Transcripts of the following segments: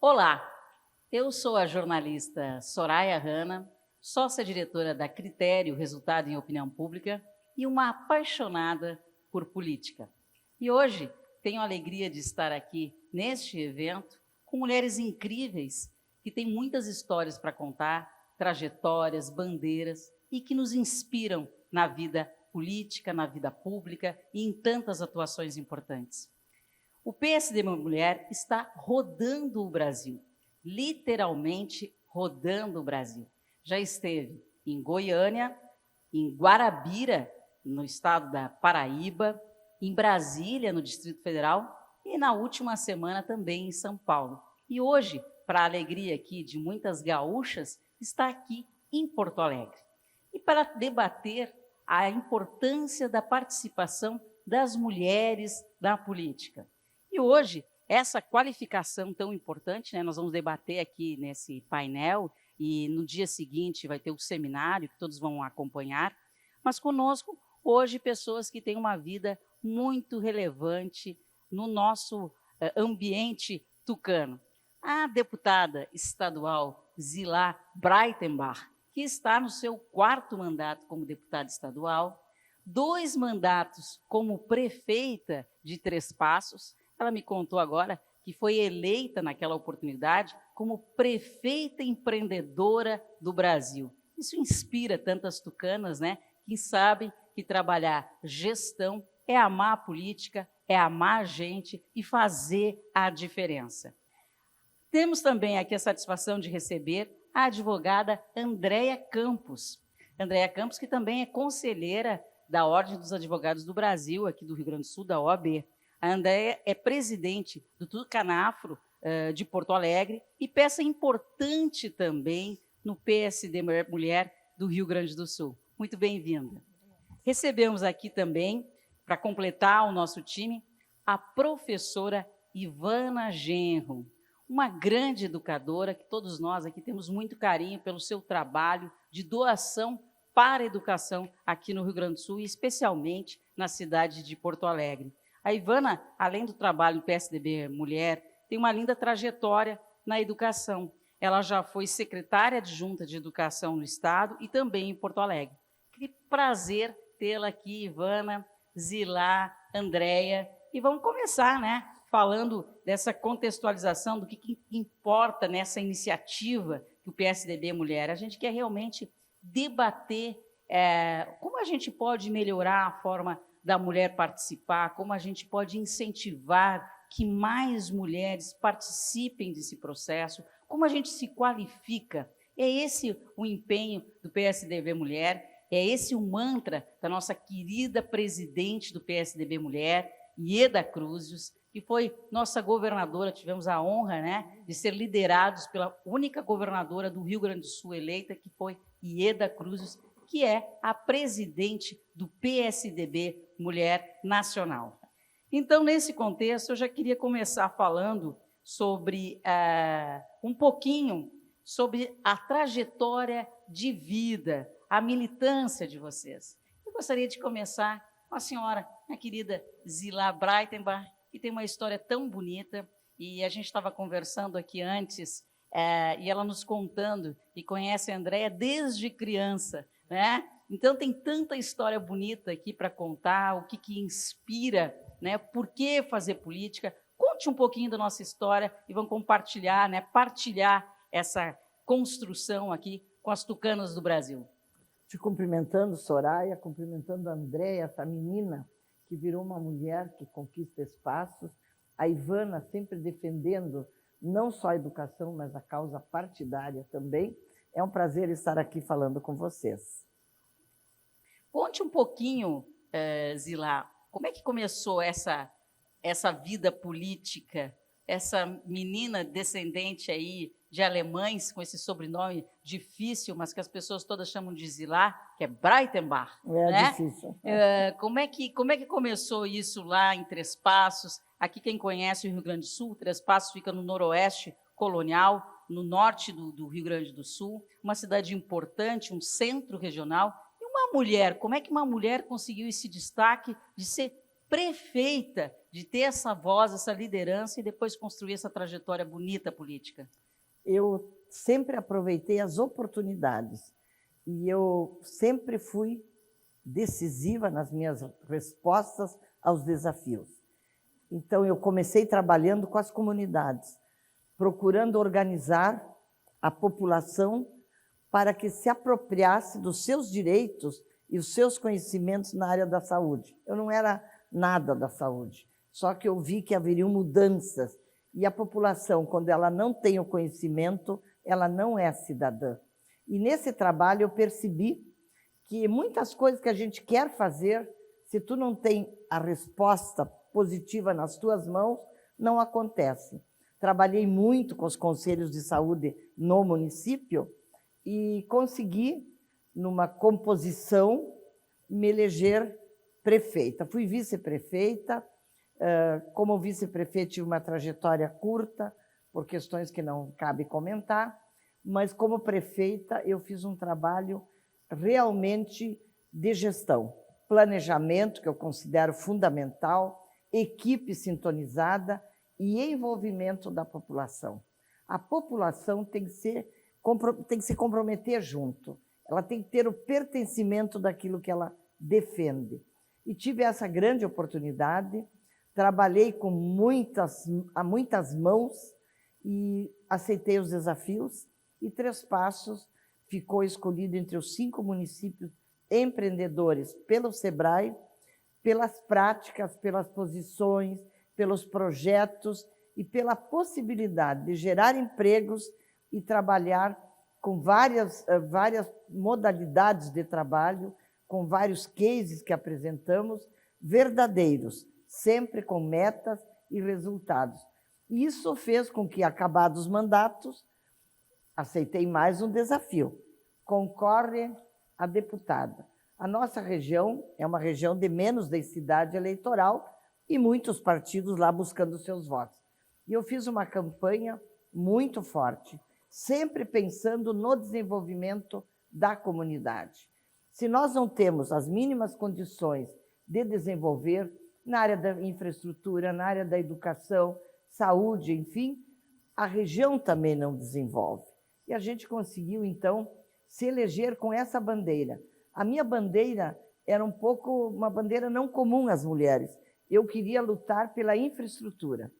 Olá, eu sou a jornalista Soraya Hanna, sócia-diretora da Critério Resultado em Opinião Pública e uma apaixonada por política. E hoje tenho a alegria de estar aqui neste evento com mulheres incríveis que têm muitas histórias para contar, trajetórias, bandeiras e que nos inspiram na vida política, na vida pública e em tantas atuações importantes. O PSD Mulher está rodando o Brasil, literalmente rodando o Brasil. Já esteve em Goiânia, em Guarabira, no estado da Paraíba, em Brasília, no Distrito Federal, e na última semana também em São Paulo. E hoje, para a alegria aqui de muitas gaúchas, está aqui em Porto Alegre. E para debater a importância da participação das mulheres na política. E hoje, essa qualificação tão importante, nós vamos debater aqui nesse painel, e no dia seguinte vai ter o seminário, que todos vão acompanhar, mas conosco, hoje, pessoas que têm uma vida muito relevante no nosso ambiente tucano. A deputada estadual Zilá Breitenbach, que está no seu 4º mandato como deputada estadual, 2 mandatos como prefeita de Três Passos. Ela me contou agora que foi eleita naquela oportunidade como prefeita empreendedora do Brasil. Isso inspira tantas tucanas, que sabem que trabalhar gestão é amar a política, é amar a gente e fazer a diferença. Temos também aqui a satisfação de receber a advogada Andréia Campos. Andréia Campos, que também é conselheira da Ordem dos Advogados do Brasil, aqui do Rio Grande do Sul, da OAB. A Andréia é presidente do Tucanafro de Porto Alegre e peça importante também no PSD Mulher do Rio Grande do Sul. Muito bem-vinda. Recebemos aqui também, para completar o nosso time, a professora Ivana Genro, uma grande educadora que todos nós aqui temos muito carinho pelo seu trabalho de doação para a educação aqui no Rio Grande do Sul e especialmente na cidade de Porto Alegre. A Ivana, além do trabalho no PSDB Mulher, tem uma linda trajetória na educação. Ela já foi secretária adjunta de Educação no Estado e também em Porto Alegre. Que prazer tê-la aqui, Ivana, Zilá, Andréia. E vamos começar, falando dessa contextualização do que importa nessa iniciativa do PSDB Mulher. A gente quer realmente debater como a gente pode melhorar a forma da mulher participar, como a gente pode incentivar que mais mulheres participem desse processo, como a gente se qualifica. É esse o empenho do PSDB Mulher, é esse o mantra da nossa querida presidente do PSDB Mulher, Ieda Cruzius, que foi nossa governadora, tivemos a honra de ser liderados pela única governadora do Rio Grande do Sul eleita, que foi Ieda Cruzius, que é a presidente do PSDB Mulher Nacional. Então, nesse contexto, eu já queria começar falando sobre um pouquinho sobre a trajetória de vida, a militância de vocês. Eu gostaria de começar com a senhora, minha querida Zilá Breitenbach, que tem uma história tão bonita, e a gente estava conversando aqui antes, e ela nos contando, e conhece a Andréia desde criança, Então, tem tanta história bonita aqui para contar, o que inspira, por que fazer política. Conte um pouquinho da nossa história e vamos compartilhar, partilhar essa construção aqui com as tucanas do Brasil. Te cumprimentando, Soraya, cumprimentando a Andréia, essa menina que virou uma mulher que conquista espaços. A Ivana sempre defendendo não só a educação, mas a causa partidária também. É um prazer estar aqui falando com vocês. Conte um pouquinho, Zilá, como é que começou essa vida política, essa menina descendente aí de alemães, com esse sobrenome difícil, mas que as pessoas todas chamam de Zilá, que é Breitenbach. Difícil. Como é que começou isso lá em Três Passos? Aqui, quem conhece o Rio Grande do Sul, Três Passos fica no noroeste colonial, no norte do Rio Grande do Sul, uma cidade importante, um centro regional. E uma mulher, como é que uma mulher conseguiu esse destaque de ser prefeita, de ter essa voz, essa liderança e depois construir essa trajetória bonita política? Eu sempre aproveitei as oportunidades e eu sempre fui decisiva nas minhas respostas aos desafios. Então, eu comecei trabalhando com as comunidades, procurando organizar a população para que se apropriasse dos seus direitos e os seus conhecimentos na área da saúde. Eu não era nada da saúde, só que eu vi que haveriam mudanças e a população, quando ela não tem o conhecimento, ela não é cidadã. E nesse trabalho eu percebi que muitas coisas que a gente quer fazer, se tu não tem a resposta positiva nas tuas mãos, não acontece. Trabalhei muito com os conselhos de saúde no município e consegui, numa composição, me eleger prefeita. Fui vice-prefeita. Como vice-prefeita, tive uma trajetória curta, por questões que não cabe comentar, mas como prefeita eu fiz um trabalho realmente de gestão, planejamento, que eu considero fundamental, equipe sintonizada e envolvimento da população. A população tem que se comprometer junto, ela tem que ter o pertencimento daquilo que ela defende. E tive essa grande oportunidade, trabalhei a muitas mãos e aceitei os desafios, e Três Passos ficou escolhido entre os 5 municípios empreendedores pelo SEBRAE, pelas práticas, pelas posições, pelos projetos e pela possibilidade de gerar empregos e trabalhar com várias modalidades de trabalho, com vários cases que apresentamos, verdadeiros, sempre com metas e resultados. E isso fez com que, acabados os mandatos, aceitei mais um desafio. Concorre a deputada. A nossa região é uma região de menos densidade eleitoral e muitos partidos lá buscando seus votos. E eu fiz uma campanha muito forte, sempre pensando no desenvolvimento da comunidade. Se nós não temos as mínimas condições de desenvolver na área da infraestrutura, na área da educação, saúde, enfim, a região também não desenvolve. E a gente conseguiu, então, se eleger com essa bandeira. A minha bandeira era um pouco uma bandeira não comum às mulheres. Eu queria lutar pela infraestrutura.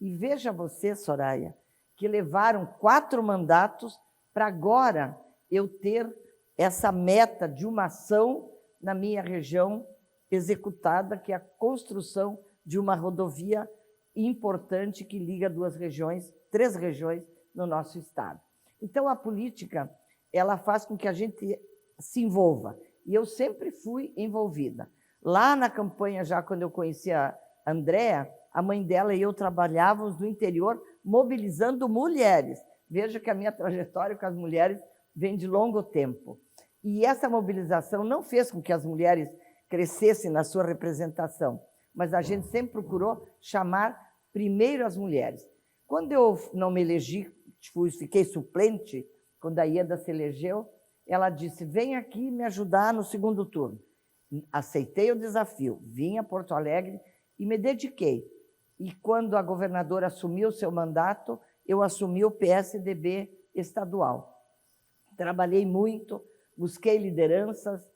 E veja você, Soraya, que levaram 4 mandatos para agora eu ter essa meta de uma ação na minha região executada, que é a construção de uma rodovia importante que liga 3 regiões no nosso estado. Então, a política, ela faz com que a gente se envolva. E eu sempre fui envolvida. Lá na campanha, já quando eu conheci a Andréa, a mãe dela e eu trabalhávamos no interior mobilizando mulheres. Veja que a minha trajetória com as mulheres vem de longo tempo. E essa mobilização não fez com que as mulheres crescessem na sua representação, mas a gente sempre procurou chamar primeiro as mulheres. Quando eu não me elegi, fiquei suplente, quando a Ieda se elegeu, ela disse, vem aqui me ajudar no segundo turno. Aceitei o desafio, vim a Porto Alegre e me dediquei. E quando a governadora assumiu o seu mandato, eu assumi o PSDB estadual. Trabalhei muito, busquei lideranças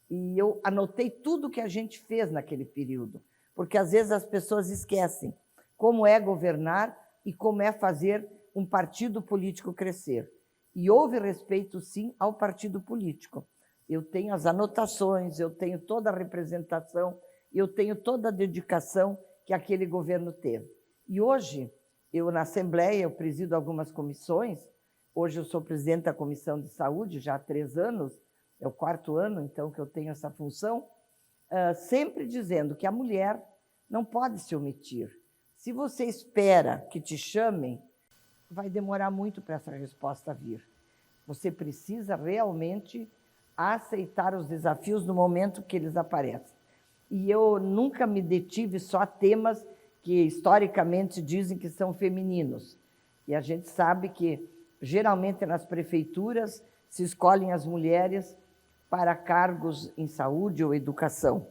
e eu anotei tudo que a gente fez naquele período, porque às vezes as pessoas esquecem como é governar e como é fazer um partido político crescer. E houve respeito, sim, ao partido político. Eu tenho as anotações, eu tenho toda a representação, eu tenho toda a dedicação que aquele governo teve. E hoje, eu na Assembleia, eu presido algumas comissões, hoje eu sou presidente da Comissão de Saúde, já há 3 anos, é o 4º ano, então, que eu tenho essa função, sempre dizendo que a mulher não pode se omitir. Se você espera que te chamem, vai demorar muito para essa resposta vir. Você precisa realmente aceitar os desafios no momento que eles aparecem. E eu nunca me detive só a temas que historicamente dizem que são femininos. E a gente sabe que, geralmente, nas prefeituras se escolhem as mulheres para cargos em saúde ou educação.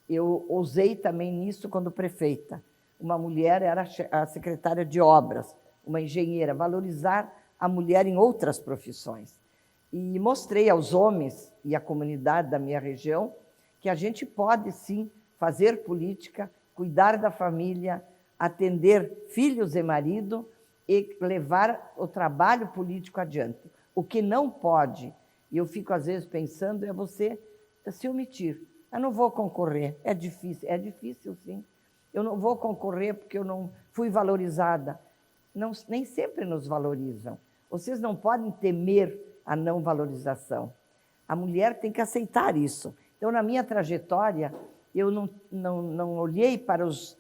Eu ousei também nisso quando prefeita. Uma mulher era a secretária de obras, uma engenheira, valorizar a mulher em outras profissões. E mostrei aos homens e à comunidade da minha região que a gente pode, sim, fazer política, cuidar da família, atender filhos e marido e levar o trabalho político adiante. O que não pode, e eu fico às vezes pensando, é você se omitir. Eu não vou concorrer, é difícil sim. Eu não vou concorrer porque eu não fui valorizada. Não, nem sempre nos valorizam. Vocês não podem temer a não valorização. A mulher tem que aceitar isso. Então, na minha trajetória, eu não olhei para os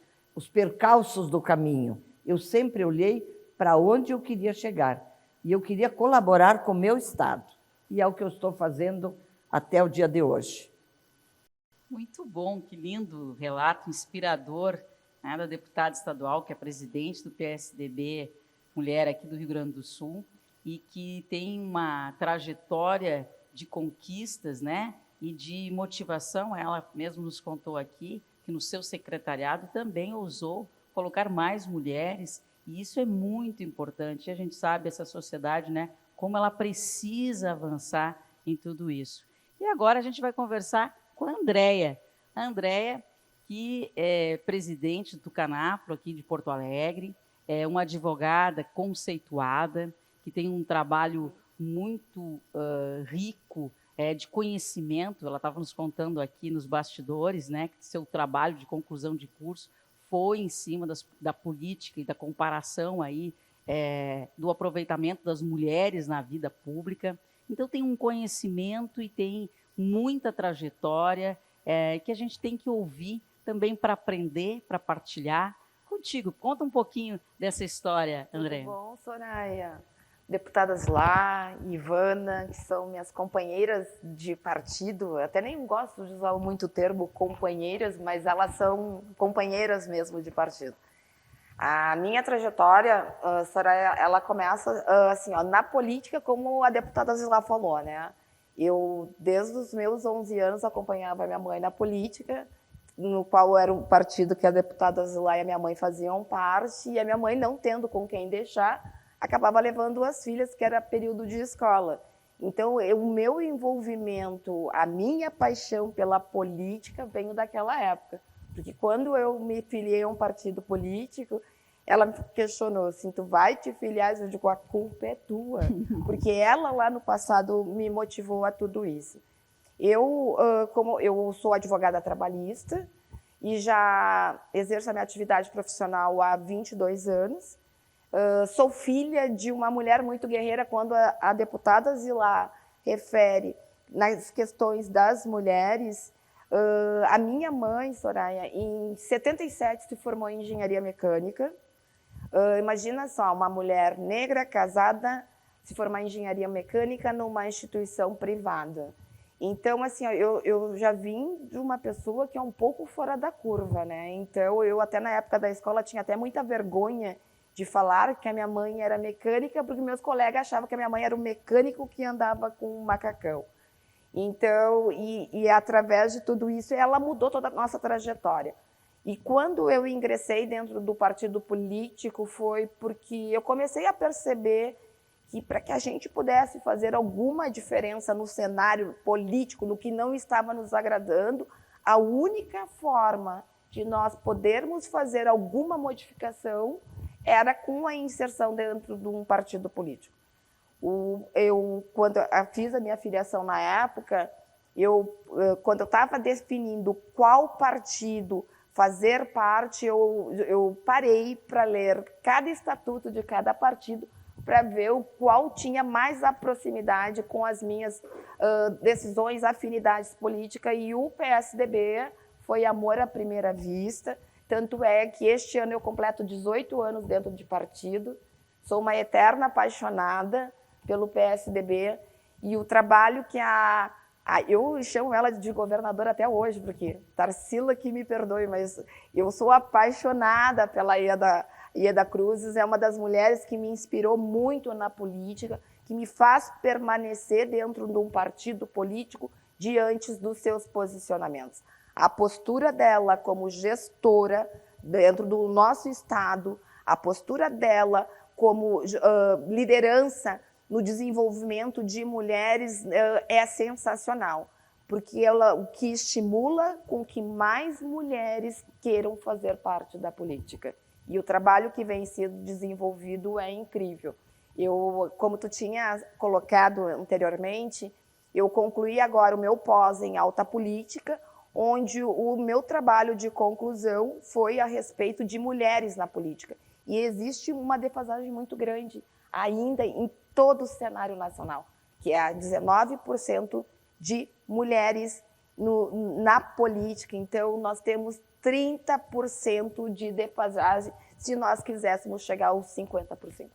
percalços do caminho. Eu sempre olhei para onde eu queria chegar. E eu queria colaborar com o meu Estado. E é o que eu estou fazendo até o dia de hoje. Muito bom, que lindo relato inspirador, né, da deputada estadual, que é presidente do PSDB, mulher aqui do Rio Grande do Sul, e que tem uma trajetória de conquistas, né, e de motivação. Ela mesmo nos contou aqui que no seu secretariado também ousou colocar mais mulheres, e isso é muito importante. A gente sabe, essa sociedade, né, como ela precisa avançar em tudo isso. E agora a gente vai conversar com a Andréia. A Andréia, que é presidente do Tucanapro, aqui de Porto Alegre, é uma advogada conceituada, que tem um trabalho muito rico de conhecimento. Ela estava nos contando aqui nos bastidores, né, que seu trabalho de conclusão de curso foi em cima da política e da comparação aí, do aproveitamento das mulheres na vida pública. Então, tem um conhecimento e tem muita trajetória que a gente tem que ouvir também para aprender, para partilhar. Contigo, conta um pouquinho dessa história, André. Tudo bom, Soraya? Deputadas lá, Ivana, que são minhas companheiras de partido, eu até nem gosto de usar muito o termo companheiras, mas elas são companheiras mesmo de partido. A minha trajetória, Soraya, ela começa assim, ó, na política, como a deputada Zilá falou, né? Eu, desde os meus 11 anos, acompanhava a minha mãe na política, no qual era um partido que a deputada Zilá e a minha mãe faziam parte, e a minha mãe, não tendo com quem deixar, acabava levando as filhas, que era período de escola. Então, o meu envolvimento, a minha paixão pela política veio daquela época. Porque quando eu me filiei a um partido político, ela me questionou assim, tu vai te filiar? Eu digo, a culpa é tua. Porque ela lá no passado me motivou a tudo isso. Como eu sou advogada trabalhista e já exerço a minha atividade profissional há 22 anos, sou filha de uma mulher muito guerreira. Quando a deputada Zilá refere nas questões das mulheres, a minha mãe, Soraya, em 77 se formou em engenharia mecânica. Imagina só, uma mulher negra, casada, se formar em engenharia mecânica numa instituição privada. Então, assim, eu já vim de uma pessoa que é um pouco fora da curva, né? Então, eu até na época da escola tinha até muita vergonha de falar que a minha mãe era mecânica, porque meus colegas achavam que a minha mãe era o mecânico que andava com um macacão. Então, e através de tudo isso, ela mudou toda a nossa trajetória. E quando eu ingressei dentro do partido político, foi porque eu comecei a perceber que para que a gente pudesse fazer alguma diferença no cenário político, no que não estava nos agradando, a única forma de nós podermos fazer alguma modificação era com a inserção dentro de um partido político. Quando eu fiz a minha filiação na época, quando eu estava definindo qual partido fazer parte, eu parei para ler cada estatuto de cada partido para ver o qual tinha mais a proximidade com as minhas decisões, afinidades políticas, e o PSDB foi amor à primeira vista. Tanto é que este ano eu completo 18 anos dentro de partido, sou uma eterna apaixonada pelo PSDB, e o trabalho que eu chamo ela de governadora até hoje, porque Tarsila que me perdoe, mas eu sou apaixonada pela Ieda Cruzes, é uma das mulheres que me inspirou muito na política, que me faz permanecer dentro de um partido político diante dos seus posicionamentos. A postura dela como gestora dentro do nosso estado, a postura dela como liderança no desenvolvimento de mulheres é sensacional, porque ela o que estimula com que mais mulheres queiram fazer parte da política. E o trabalho que vem sendo desenvolvido é incrível. Eu, como tu tinha colocado anteriormente, eu concluí agora o meu pós em alta política, onde o meu trabalho de conclusão foi a respeito de mulheres na política. E existe uma defasagem muito grande ainda em todo o cenário nacional, que é 19% de mulheres na política. Então, nós temos 30% de defasagem se nós quiséssemos chegar aos 50%.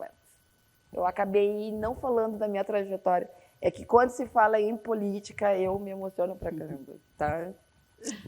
Eu acabei não falando da minha trajetória. É que quando se fala em política, eu me emociono pra caramba, tá?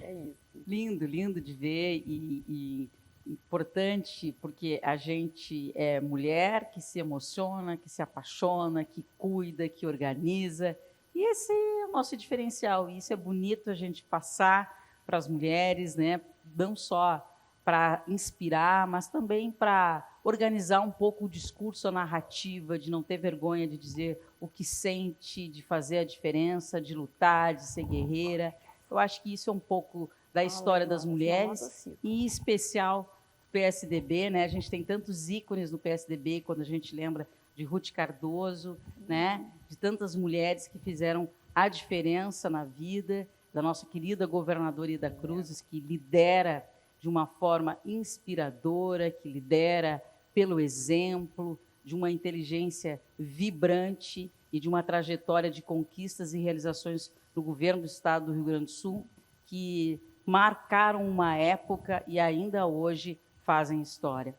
É isso. Lindo, lindo de ver e importante, porque a gente é mulher que se emociona, que se apaixona, que cuida, que organiza. E esse é o nosso diferencial. E isso é bonito a gente passar para as mulheres, né? Não só para inspirar, mas também para organizar um pouco o discurso, a narrativa, de não ter vergonha de dizer o que sente, de fazer a diferença, de lutar, de ser guerreira. Eu acho que isso é um pouco da história das mulheres, e em especial do PSDB, né? A gente tem tantos ícones no PSDB, quando a gente lembra de Ruth Cardoso, né? De tantas mulheres que fizeram a diferença na vida, da nossa querida governadora Ida Cruzes, que lidera de uma forma inspiradora, que lidera pelo exemplo, de uma inteligência vibrante e de uma trajetória de conquistas e realizações no governo do estado do Rio Grande do Sul, que marcaram uma época e ainda hoje fazem história.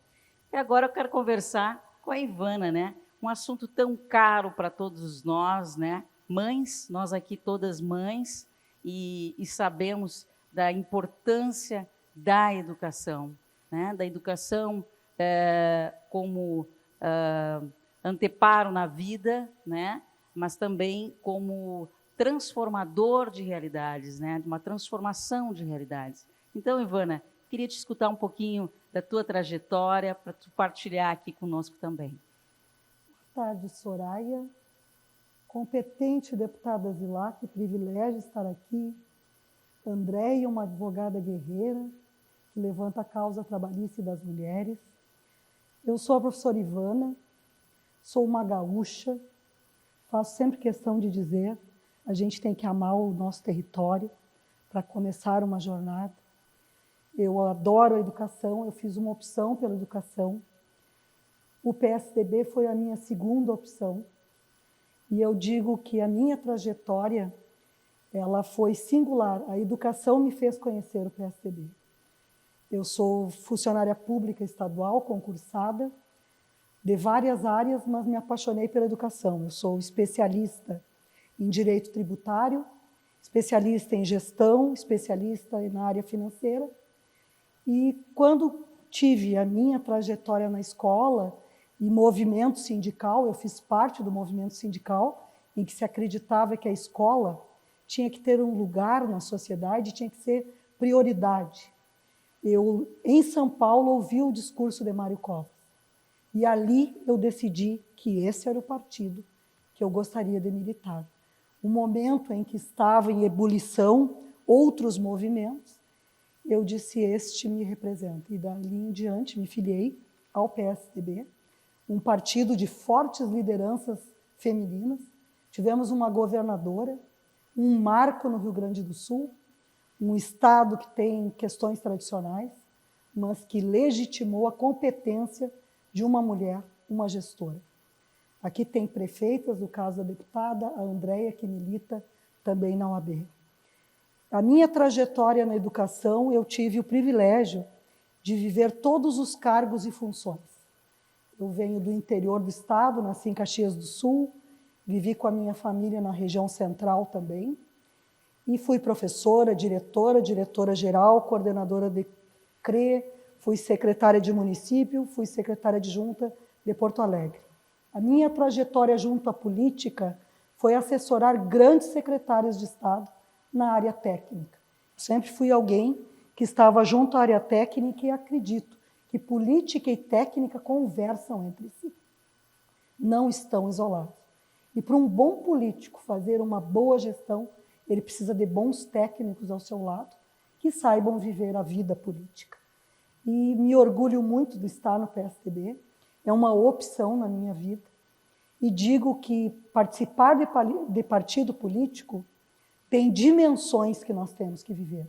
E agora eu quero conversar com a Ivana, né? Um assunto tão caro para todos nós, né? Mães, nós aqui todas mães, e sabemos da importância da educação, né? Da educação como anteparo na vida, né? Mas também como transformador de realidades, né? De uma transformação de realidades. Então, Ivana, queria te escutar um pouquinho da tua trajetória para tu partilhar aqui conosco também. Boa tarde, Soraya. Competente deputada Zilá, que privilégio estar aqui. Andréia, uma advogada guerreira, que levanta a causa trabalhista das mulheres. Eu sou a professora Ivana, sou uma gaúcha, faço sempre questão de dizer, a gente tem que amar o nosso território para começar uma jornada. Eu adoro a educação, eu fiz uma opção pela educação. O PSDB foi a minha segunda opção. E eu digo que a minha trajetória, ela foi singular. A educação me fez conhecer o PSDB. Eu sou funcionária pública estadual, concursada, de várias áreas, mas me apaixonei pela educação. Eu sou especialista em direito tributário, especialista em gestão, especialista na área financeira. E quando tive a minha trajetória na escola e movimento sindical, eu fiz parte do movimento sindical, em que se acreditava que a escola tinha que ter um lugar na sociedade, tinha que ser prioridade. Eu, em São Paulo, ouvi o discurso de Mário Covas. E ali eu decidi que esse era o partido que eu gostaria de militar. O momento em que estava em ebulição outros movimentos, eu disse, este me representa. E dali em diante me filiei ao PSDB, um partido de fortes lideranças femininas. Tivemos uma governadora, um marco no Rio Grande do Sul, um estado que tem questões tradicionais, mas que legitimou a competência de uma mulher, uma gestora. Aqui tem prefeitas, no caso da deputada, a Andréia, que milita também na OAB. A minha trajetória na educação, eu tive o privilégio de viver todos os cargos e funções. Eu venho do interior do estado, nasci em Caxias do Sul, vivi com a minha família na região central também, e fui professora, diretora-geral, coordenadora de CRE, fui secretária de município, fui secretária adjunta de Porto Alegre. A minha trajetória junto à política foi assessorar grandes secretários de Estado na área técnica. Sempre fui alguém que estava junto à área técnica e acredito que política e técnica conversam entre si. Não estão isolados. E para um bom político fazer uma boa gestão, ele precisa de bons técnicos ao seu lado que saibam viver a vida política. E me orgulho muito de estar no PSDB, é uma opção na minha vida. E digo que participar de partido político tem dimensões que nós temos que viver.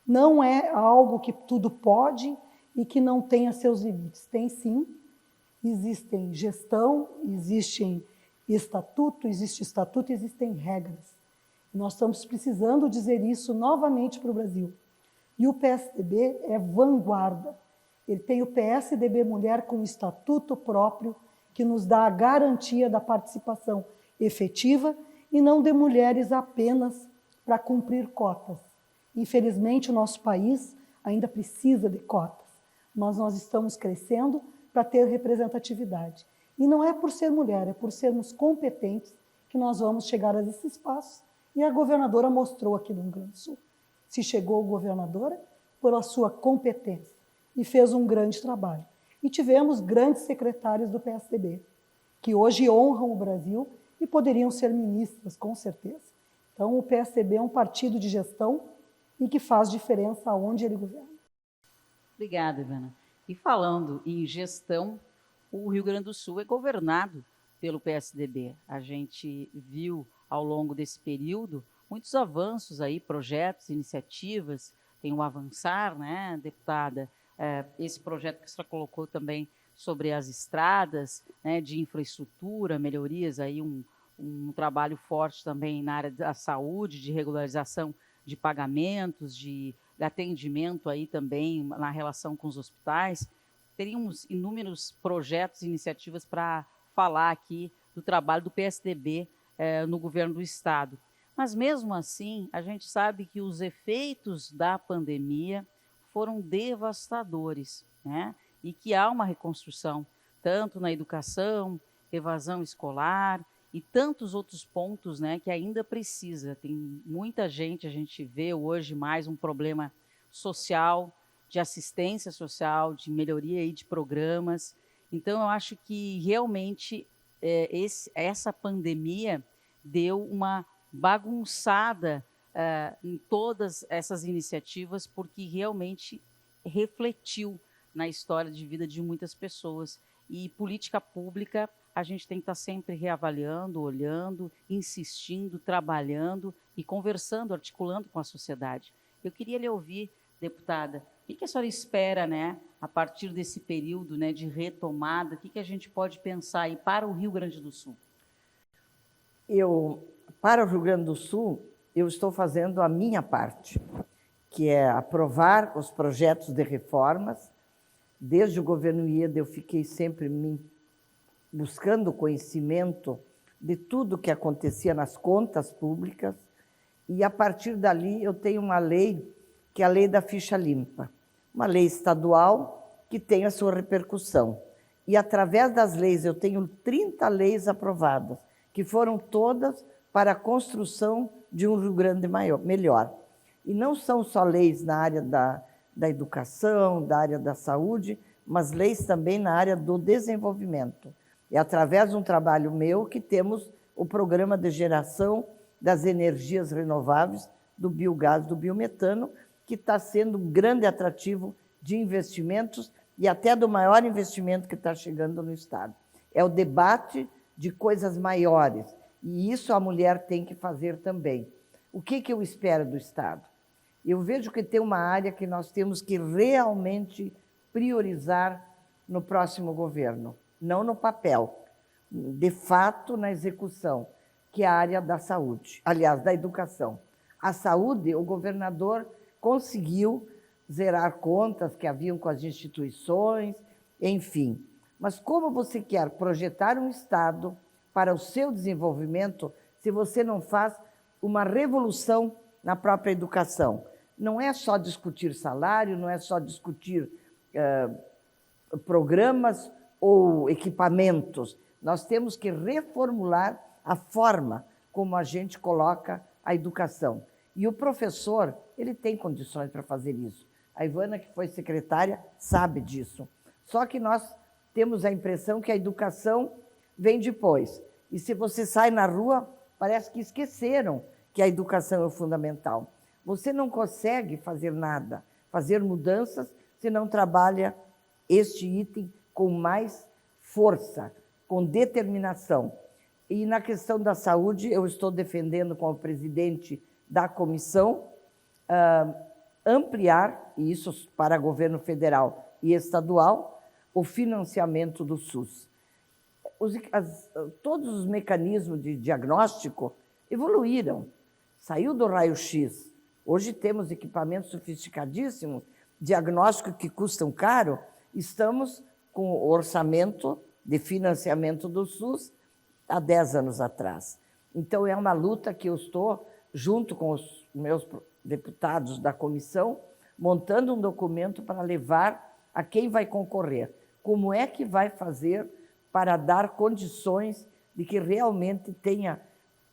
Não é algo que tudo pode e que não tenha seus limites. Tem sim, existem gestão, existe estatuto, existem regras. E nós estamos precisando dizer isso novamente para o Brasil. E o PSDB é vanguarda. Ele tem o PSDB Mulher com estatuto próprio, que nos dá a garantia da participação efetiva e não de mulheres apenas para cumprir cotas. Infelizmente, o nosso país ainda precisa de cotas, mas nós estamos crescendo para ter representatividade. E não é por ser mulher, é por sermos competentes que nós vamos chegar a esses espaços. E a governadora mostrou aqui no Rio Grande do Sul. Se chegou governadora, pela sua competência, e fez um grande trabalho. E tivemos grandes secretários do PSDB, que hoje honram o Brasil e poderiam ser ministras, com certeza. Então, o PSDB é um partido de gestão e que faz diferença aonde ele governa. Obrigada, Ivana. E falando em gestão, o Rio Grande do Sul é governado pelo PSDB. A gente viu ao longo desse período muitos avanços aí, projetos, iniciativas, tem o Avançar, né, deputada? Esse projeto que a senhora colocou também sobre as estradas, né, de infraestrutura, melhorias, aí um trabalho forte também na área da saúde, de regularização de pagamentos, de atendimento aí também na relação com os hospitais. Teríamos inúmeros projetos e iniciativas para falar aqui do trabalho do PSDB no governo do Estado. Mas, mesmo assim, a gente sabe que os efeitos da pandemia foram devastadores, né? E que há uma reconstrução, tanto na educação, evasão escolar e tantos outros pontos, né, que ainda precisa. Tem muita gente, a gente vê hoje mais um problema social, de assistência social, de melhoria aí de programas. Então, eu acho que realmente essa pandemia deu uma bagunçada em todas essas iniciativas, porque realmente refletiu na história de vida de muitas pessoas. E política pública, a gente tem que estar sempre reavaliando, olhando, insistindo, trabalhando e conversando, articulando com a sociedade. Eu queria lhe ouvir, deputada, o que a senhora espera, né, a partir desse período, né, de retomada? O que a gente pode pensar aí para o Rio Grande do Sul? Para o Rio Grande do Sul, eu estou fazendo a minha parte, que é aprovar os projetos de reformas. Desde o governo Ieda, eu fiquei sempre buscando conhecimento de tudo que acontecia nas contas públicas, e a partir dali eu tenho uma lei, que é a lei da ficha limpa, uma lei estadual que tem a sua repercussão. E através das leis, eu tenho 30 leis aprovadas, que foram todas para a construção de um Rio Grande melhor. E não são só leis na área da educação, da área da saúde, mas leis também na área do desenvolvimento. É através de um trabalho meu que temos o programa de geração das energias renováveis, do biogás, do biometano, que está sendo um grande atrativo de investimentos e até do maior investimento que está chegando no Estado. É o debate de coisas maiores, e isso a mulher tem que fazer também. O que eu espero do Estado? Eu vejo que tem uma área que nós temos que realmente priorizar no próximo governo, não no papel, de fato na execução, que é a área da saúde, aliás, da educação. A saúde, o governador conseguiu zerar contas que haviam com as instituições, enfim. Mas como você quer projetar um Estado para o seu desenvolvimento se você não faz uma revolução na própria educação? Não é só discutir salário, não é só discutir programas ou equipamentos. Nós temos que reformular a forma como a gente coloca a educação. E o professor, ele tem condições para fazer isso. A Ivana, que foi secretária, sabe disso. Só que nós temos a impressão que a educação vem depois. E se você sai na rua, parece que esqueceram que a educação é fundamental. Você não consegue fazer nada, fazer mudanças, se não trabalha este item com mais força, com determinação. E na questão da saúde, eu estou defendendo como presidente da comissão ampliar, e isso para governo federal e estadual, o financiamento do SUS. Todos os mecanismos de diagnóstico evoluíram. Saiu do raio-x. Hoje temos equipamentos sofisticadíssimos, diagnósticos que custam caro. Estamos com o orçamento de financiamento do SUS há 10 anos atrás. Então, é uma luta que eu estou, junto com os meus deputados da comissão, montando um documento para levar a quem vai concorrer. Como é que vai fazer para dar condições de que realmente tenha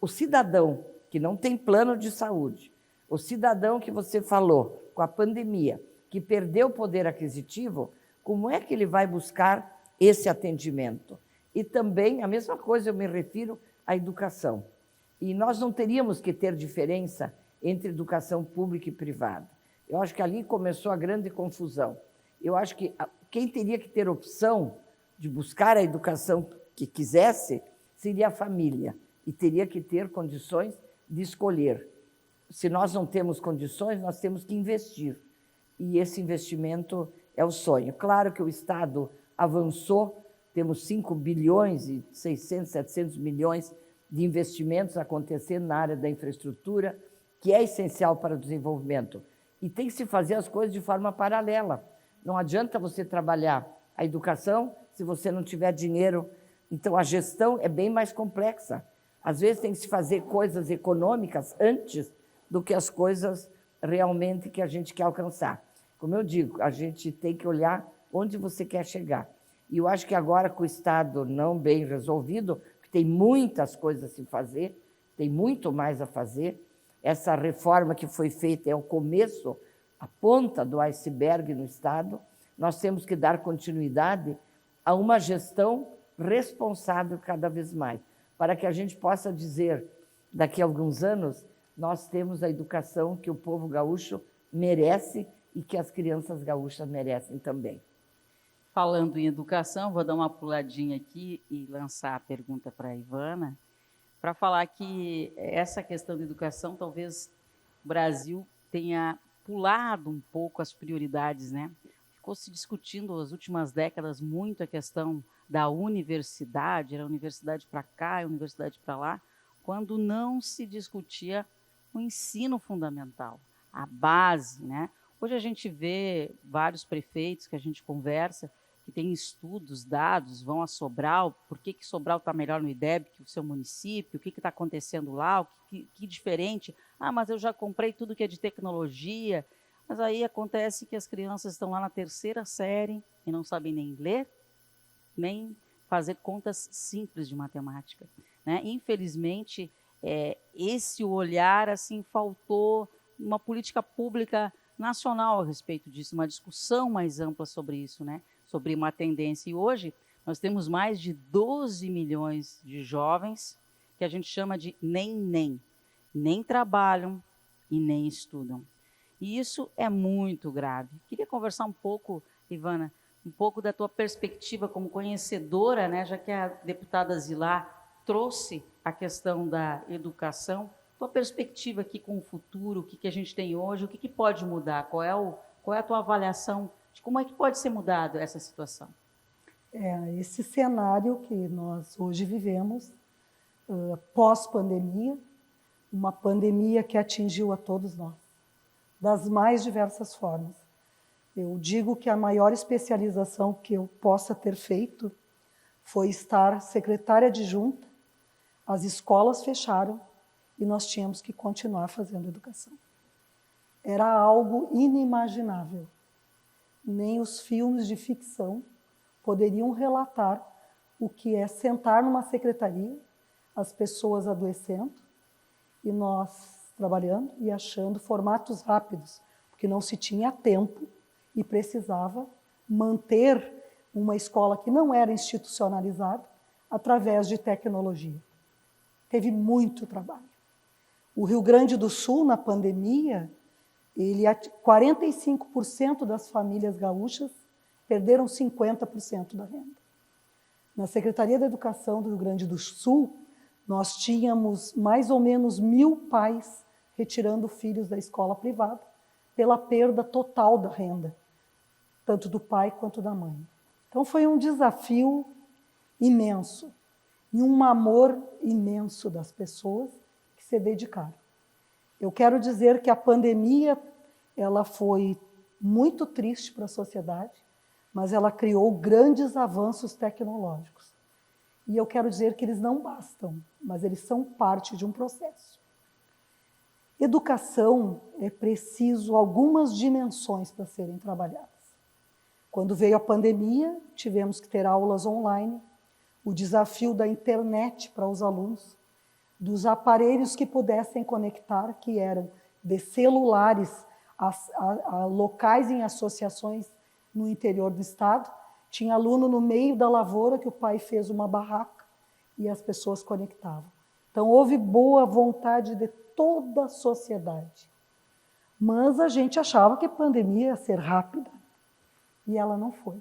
o cidadão que não tem plano de saúde, o cidadão que você falou, com a pandemia, que perdeu o poder aquisitivo, como é que ele vai buscar esse atendimento? E também, a mesma coisa, eu me refiro à educação. E nós não teríamos que ter diferença entre educação pública e privada. Eu acho que ali começou a grande confusão. Eu acho que quem teria que ter opção de buscar a educação que quisesse seria a família, e teria que ter condições de escolher. Se nós não temos condições, nós temos que investir. E esse investimento é o sonho. Claro que o Estado avançou, temos 5 bilhões e 600, 700 milhões de investimentos acontecendo na área da infraestrutura, que é essencial para o desenvolvimento. E tem que se fazer as coisas de forma paralela. Não adianta você trabalhar a educação se você não tiver dinheiro. Então, a gestão é bem mais complexa. Às vezes tem que se fazer coisas econômicas antes do que as coisas realmente que a gente quer alcançar. Como eu digo, a gente tem que olhar onde você quer chegar. E eu acho que agora, com o Estado não bem resolvido, porque tem muitas coisas a se fazer, tem muito mais a fazer, essa reforma que foi feita é o começo, a ponta do iceberg no Estado. Nós temos que dar continuidade a uma gestão responsável cada vez mais, para que a gente possa dizer, daqui a alguns anos, nós temos a educação que o povo gaúcho merece e que as crianças gaúchas merecem também. Falando em educação, vou dar uma puladinha aqui e lançar a pergunta para a Ivana, para falar que essa questão da educação, talvez o Brasil tenha pulado um pouco as prioridades, né? Ficou se discutindo nas últimas décadas muito a questão da universidade, era universidade para cá, universidade para lá, quando não se discutia o ensino fundamental, a base, né? Hoje a gente vê vários prefeitos que a gente conversa, que tem estudos, dados, vão a Sobral, por que Sobral está melhor no IDEB que o seu município, o que está acontecendo lá, que diferente. Ah, mas eu já comprei tudo que é de tecnologia. Mas aí acontece que as crianças estão lá na 3ª série e não sabem nem ler, nem fazer contas simples de matemática, né? Infelizmente, esse olhar assim faltou uma política pública nacional a respeito disso, uma discussão mais ampla sobre isso, né? Sobre uma tendência. E hoje nós temos mais de 12 milhões de jovens que a gente chama de nem trabalham e nem estudam. E isso é muito grave. Queria conversar um pouco, Ivana, um pouco da tua perspectiva como conhecedora, né? Já que a deputada Zilá trouxe a questão da educação, tua perspectiva aqui com o futuro, o que a gente tem hoje, o que pode mudar, qual é a tua avaliação de como é que pode ser mudado essa situação? Esse cenário que nós hoje vivemos, pós-pandemia, uma pandemia que atingiu a todos nós, das mais diversas formas. Eu digo que a maior especialização que eu possa ter feito foi estar secretária adjunta, as escolas fecharam e nós tínhamos que continuar fazendo educação. Era algo inimaginável. Nem os filmes de ficção poderiam relatar o que é sentar numa secretaria, as pessoas adoecendo, e nós trabalhando e achando formatos rápidos, porque não se tinha tempo e precisava manter uma escola que não era institucionalizada através de tecnologia. Teve muito trabalho. O Rio Grande do Sul, na pandemia, 45% das famílias gaúchas perderam 50% da renda. Na Secretaria da Educação do Rio Grande do Sul, nós tínhamos mais ou menos 1.000 pais retirando filhos da escola privada pela perda total da renda, tanto do pai quanto da mãe. Então foi um desafio imenso e um amor imenso das pessoas que se dedicaram. Eu quero dizer que a pandemia ela foi muito triste para a sociedade, mas ela criou grandes avanços tecnológicos. E eu quero dizer que eles não bastam, mas eles são parte de um processo. Educação é preciso algumas dimensões para serem trabalhadas. Quando veio a pandemia, tivemos que ter aulas online, o desafio da internet para os alunos, dos aparelhos que pudessem conectar, que eram de celulares a locais em associações no interior do estado. Tinha aluno no meio da lavoura que o pai fez uma barraca e as pessoas conectavam. Então, houve boa vontade de toda a sociedade. Mas a gente achava que a pandemia ia ser rápida e ela não foi.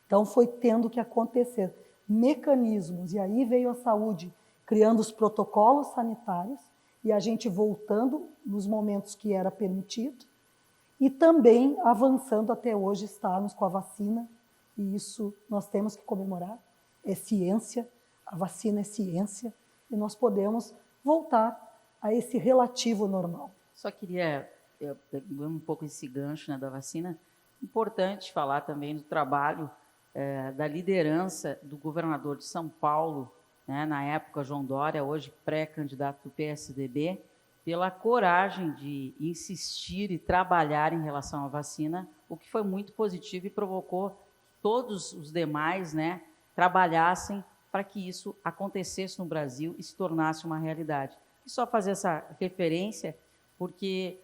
Então, foi tendo que acontecer mecanismos, e aí veio a saúde, criando os protocolos sanitários, e a gente voltando nos momentos que era permitido, e também avançando até hoje, estarmos com a vacina, e isso nós temos que comemorar. É ciência, a vacina é ciência, e nós podemos voltar a esse relativo normal. Só queria, pegando um pouco esse gancho, né, da vacina, importante falar também do trabalho da liderança do governador de São Paulo, né, na época João Dória, hoje pré-candidato do PSDB, pela coragem de insistir e trabalhar em relação à vacina, o que foi muito positivo e provocou que todos os demais, né, trabalhassem para que isso acontecesse no Brasil e se tornasse uma realidade. E só fazer essa referência, porque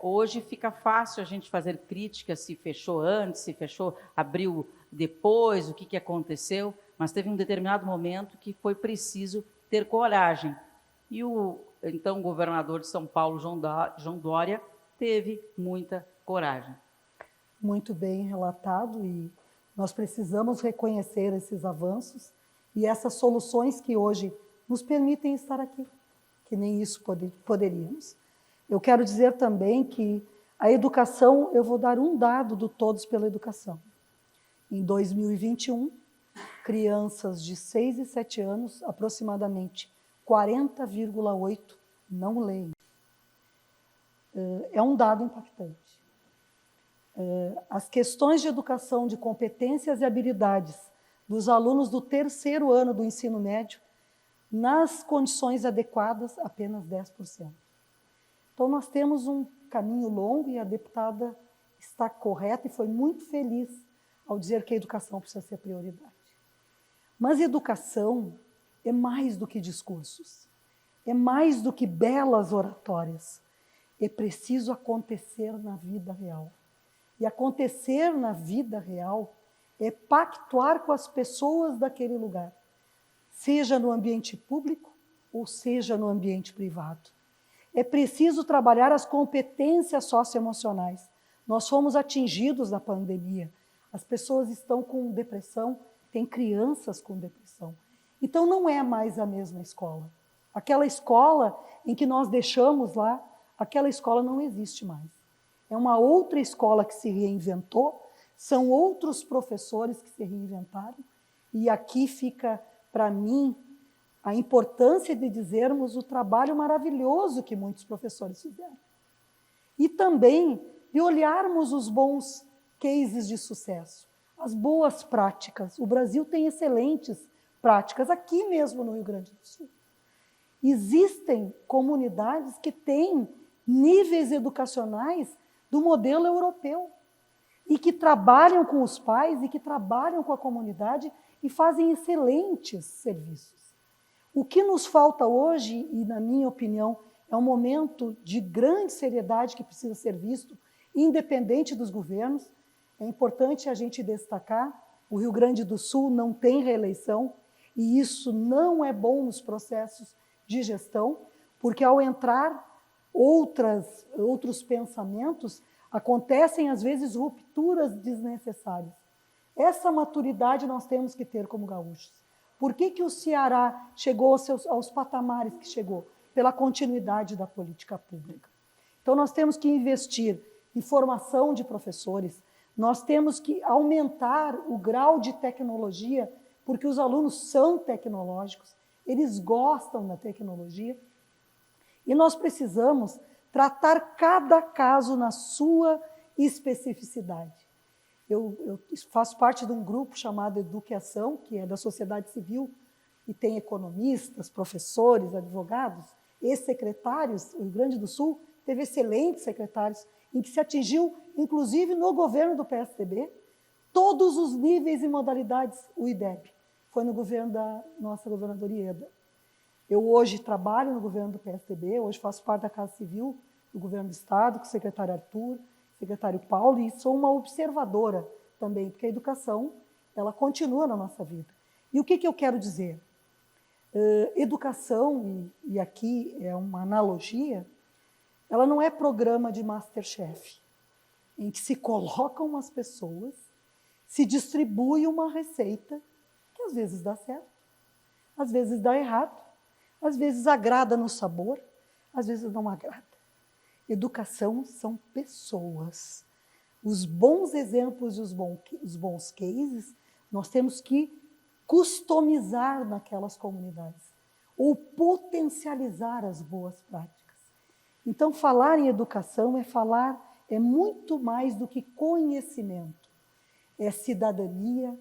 hoje fica fácil a gente fazer críticas se fechou antes, se fechou, abriu depois, o que aconteceu, mas teve um determinado momento que foi preciso ter coragem. E o então governador de São Paulo, João Dória, teve muita coragem. Muito bem relatado, e nós precisamos reconhecer esses avanços e essas soluções que hoje nos permitem estar aqui, que nem isso poderíamos. Eu quero dizer também que a educação, eu vou dar um dado do Todos pela Educação. Em 2021, crianças de 6 e 7 anos, aproximadamente 40,8% não leem. É um dado impactante. As questões de educação de competências e habilidades dos alunos do 3º ano do ensino médio, nas condições adequadas, apenas 10%. Então, nós temos um caminho longo e a deputada está correta e foi muito feliz ao dizer que a educação precisa ser prioridade. Mas educação é mais do que discursos, é mais do que belas oratórias. É preciso acontecer na vida real. E acontecer na vida real é pactuar com as pessoas daquele lugar, seja no ambiente público ou seja no ambiente privado. É preciso trabalhar as competências socioemocionais. Nós fomos atingidos na pandemia. As pessoas estão com depressão, tem crianças com depressão. Então, não é mais a mesma escola. Aquela escola em que nós deixamos lá, aquela escola não existe mais. É uma outra escola que se reinventou, são outros professores que se reinventaram, e aqui fica, para mim, a importância de dizermos o trabalho maravilhoso que muitos professores fizeram. E também de olharmos os bons cases de sucesso, as boas práticas. O Brasil tem excelentes práticas, aqui mesmo no Rio Grande do Sul. Existem comunidades que têm níveis educacionais do modelo europeu e que trabalham com os pais e que trabalham com a comunidade e fazem excelentes serviços. O que nos falta hoje, e na minha opinião, é É um momento de grande seriedade que precisa ser visto, independente dos governos. É importante a gente destacar, o Rio Grande do Sul não tem reeleição, e isso não é bom nos processos de gestão, porque ao entrar outros pensamentos, acontecem às vezes rupturas desnecessárias. Essa maturidade nós temos que ter como gaúchos. Por que o Ceará chegou aos patamares que chegou? Pela continuidade da política pública. Então nós temos que investir em formação de professores, nós temos que aumentar o grau de tecnologia, porque os alunos são tecnológicos, eles gostam da tecnologia, e nós precisamos tratar cada caso na sua especificidade. Eu faço parte de um grupo chamado Educação, que é da sociedade civil, e tem economistas, professores, advogados, ex-secretários. O Rio Grande do Sul teve excelentes secretários, em que se atingiu, inclusive no governo do PSDB, todos os níveis e modalidades, o IDEB. Foi no governo da nossa governadora Ieda. Eu hoje trabalho no governo do PSDB, hoje faço parte da Casa Civil do governo do Estado, com o secretário Arthur, secretário Paulo, e sou uma observadora também, porque a educação, ela continua na nossa vida. E o que eu quero dizer? Educação, e aqui é uma analogia, ela não é programa de Masterchef, em que se colocam umas pessoas, se distribui uma receita, que às vezes dá certo, às vezes dá errado, às vezes agrada no sabor, às vezes não agrada. Educação são pessoas. Os bons exemplos e os bons cases, nós temos que customizar naquelas comunidades, ou potencializar as boas práticas. Então, falar em educação é muito mais do que conhecimento. É cidadania,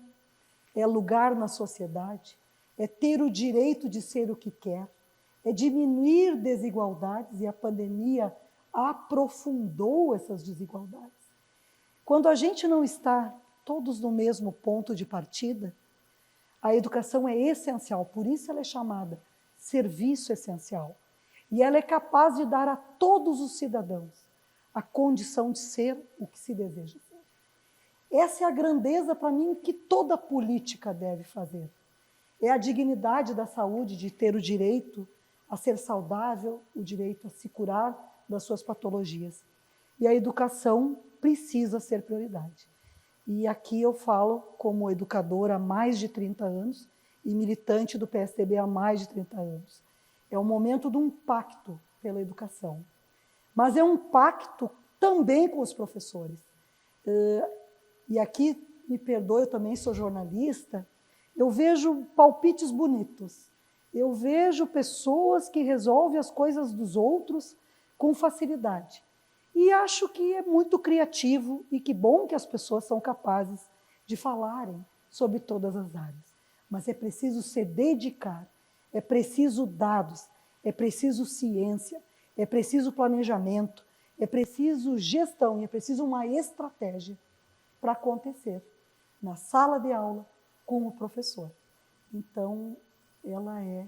é lugar na sociedade, é ter o direito de ser o que quer, é diminuir desigualdades, e a pandemia aprofundou essas desigualdades. Quando a gente não está todos no mesmo ponto de partida, a educação é essencial, por isso ela é chamada serviço essencial. E ela é capaz de dar a todos os cidadãos a condição de ser o que se deseja ser. Essa é a grandeza, para mim, que toda política deve fazer. É a dignidade da saúde, de ter o direito a ser saudável, o direito a se curar das suas patologias. E a educação precisa ser prioridade. E aqui eu falo como educadora há mais de 30 anos e militante do PSDB há mais de 30 anos. É o momento de um pacto pela educação. Mas é um pacto também com os professores. E aqui, me perdoe, eu também sou jornalista, eu vejo palpites bonitos. Eu vejo pessoas que resolvem as coisas dos outros com facilidade. E acho que é muito criativo e que bom que as pessoas são capazes de falarem sobre todas as áreas. Mas é preciso se dedicar, é preciso dados, é preciso ciência, é preciso planejamento, é preciso gestão e é preciso uma estratégia para acontecer na sala de aula com o professor. Então, ela é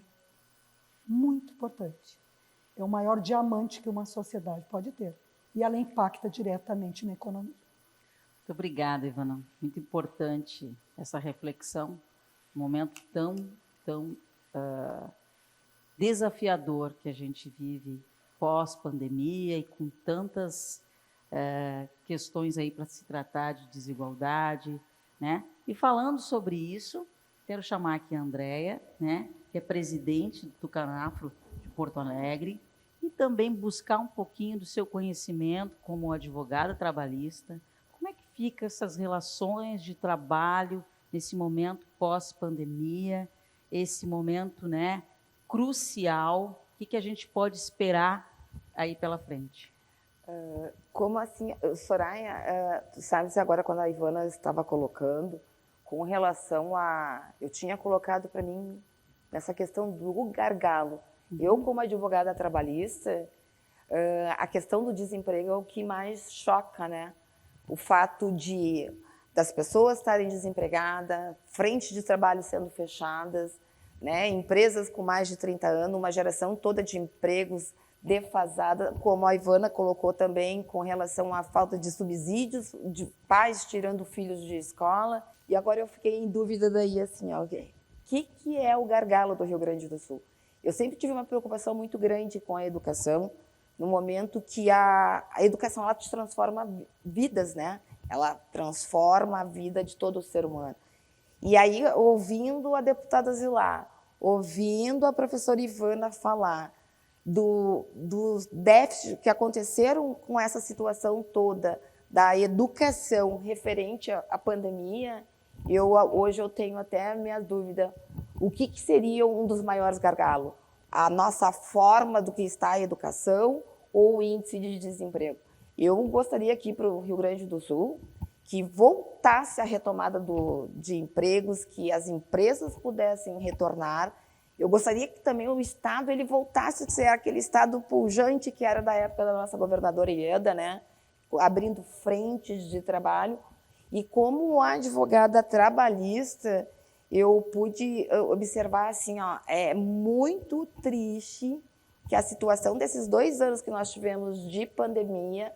muito importante. É o maior diamante que uma sociedade pode ter. E ela impacta diretamente na economia. Muito obrigada, Ivana. Muito importante essa reflexão. Um momento tão desafiador que a gente vive pós-pandemia e com tantas questões aí para se tratar de desigualdade, né? E falando sobre isso, quero chamar aqui a Andréia, né, que é presidente do Tucanafro de Porto Alegre, e também buscar um pouquinho do seu conhecimento como advogada trabalhista. Como é que ficam essas relações de trabalho nesse momento pós-pandemia, esse momento, né, crucial? O que a gente pode esperar aí pela frente? Como assim, Soraya, tu sabes agora quando a Ivana estava colocando, com relação a... Eu tinha colocado para mim nessa questão do gargalo. Eu, como advogada trabalhista, a questão do desemprego é o que mais choca, né? O fato das pessoas estarem desempregadas, frentes de trabalho sendo fechadas, né? Empresas com mais de 30 anos, uma geração toda de empregos defasada, como a Ivana colocou também, com relação à falta de subsídios, de pais tirando filhos de escola. E agora eu fiquei em dúvida daí, assim, ó, o que é o gargalo do Rio Grande do Sul? Eu sempre tive uma preocupação muito grande com a educação, no momento que a educação ela transforma vidas, né? Ela transforma a vida de todo o ser humano. E aí, ouvindo a deputada Zilá, ouvindo a professora Ivana falar dos déficits que aconteceram com essa situação toda da educação referente à pandemia, hoje eu tenho até a minha dúvida, o que seria um dos maiores gargalos? A nossa forma do que está a educação ou o índice de desemprego? Eu gostaria aqui para o Rio Grande do Sul que voltasse a retomada de empregos, que as empresas pudessem retornar. Eu gostaria que também o Estado ele voltasse a ser aquele Estado pujante que era da época da nossa governadora Ieda, né? Abrindo frentes de trabalho. E como advogada trabalhista, eu pude observar assim, ó, é muito triste que a situação desses 2 anos que nós tivemos de pandemia,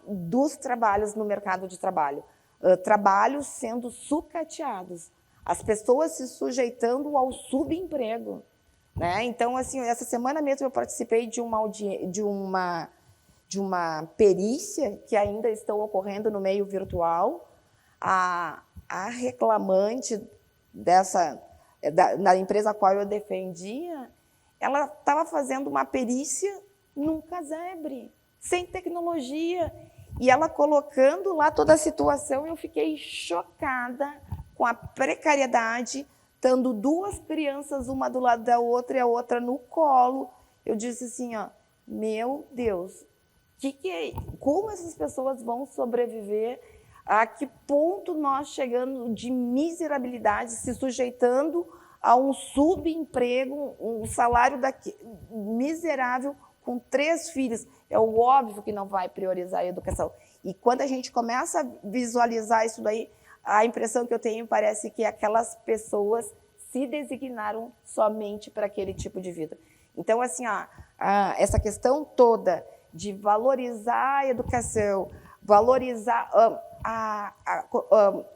dos trabalhos no mercado de trabalho, trabalhos sendo sucateados, as pessoas se sujeitando ao subemprego, né? Então, assim, essa semana mesmo eu participei de uma perícia que ainda estão ocorrendo no meio virtual. A reclamante da empresa a qual eu defendia, ela estava fazendo uma perícia num casebre, sem tecnologia, e ela colocando lá toda a situação, eu fiquei chocada com a precariedade, estando 2 crianças, uma do lado da outra e a outra no colo. Eu disse assim, ó, meu Deus, como essas pessoas vão sobreviver? A que ponto nós chegando de miserabilidade, se sujeitando a um subemprego, um salário miserável com 3 filhos? É óbvio que não vai priorizar a educação. E quando a gente começa a visualizar isso daí, a impressão que eu tenho parece que aquelas pessoas se designaram somente para aquele tipo de vida. Então, assim, essa questão toda de valorizar a educação, valorizar,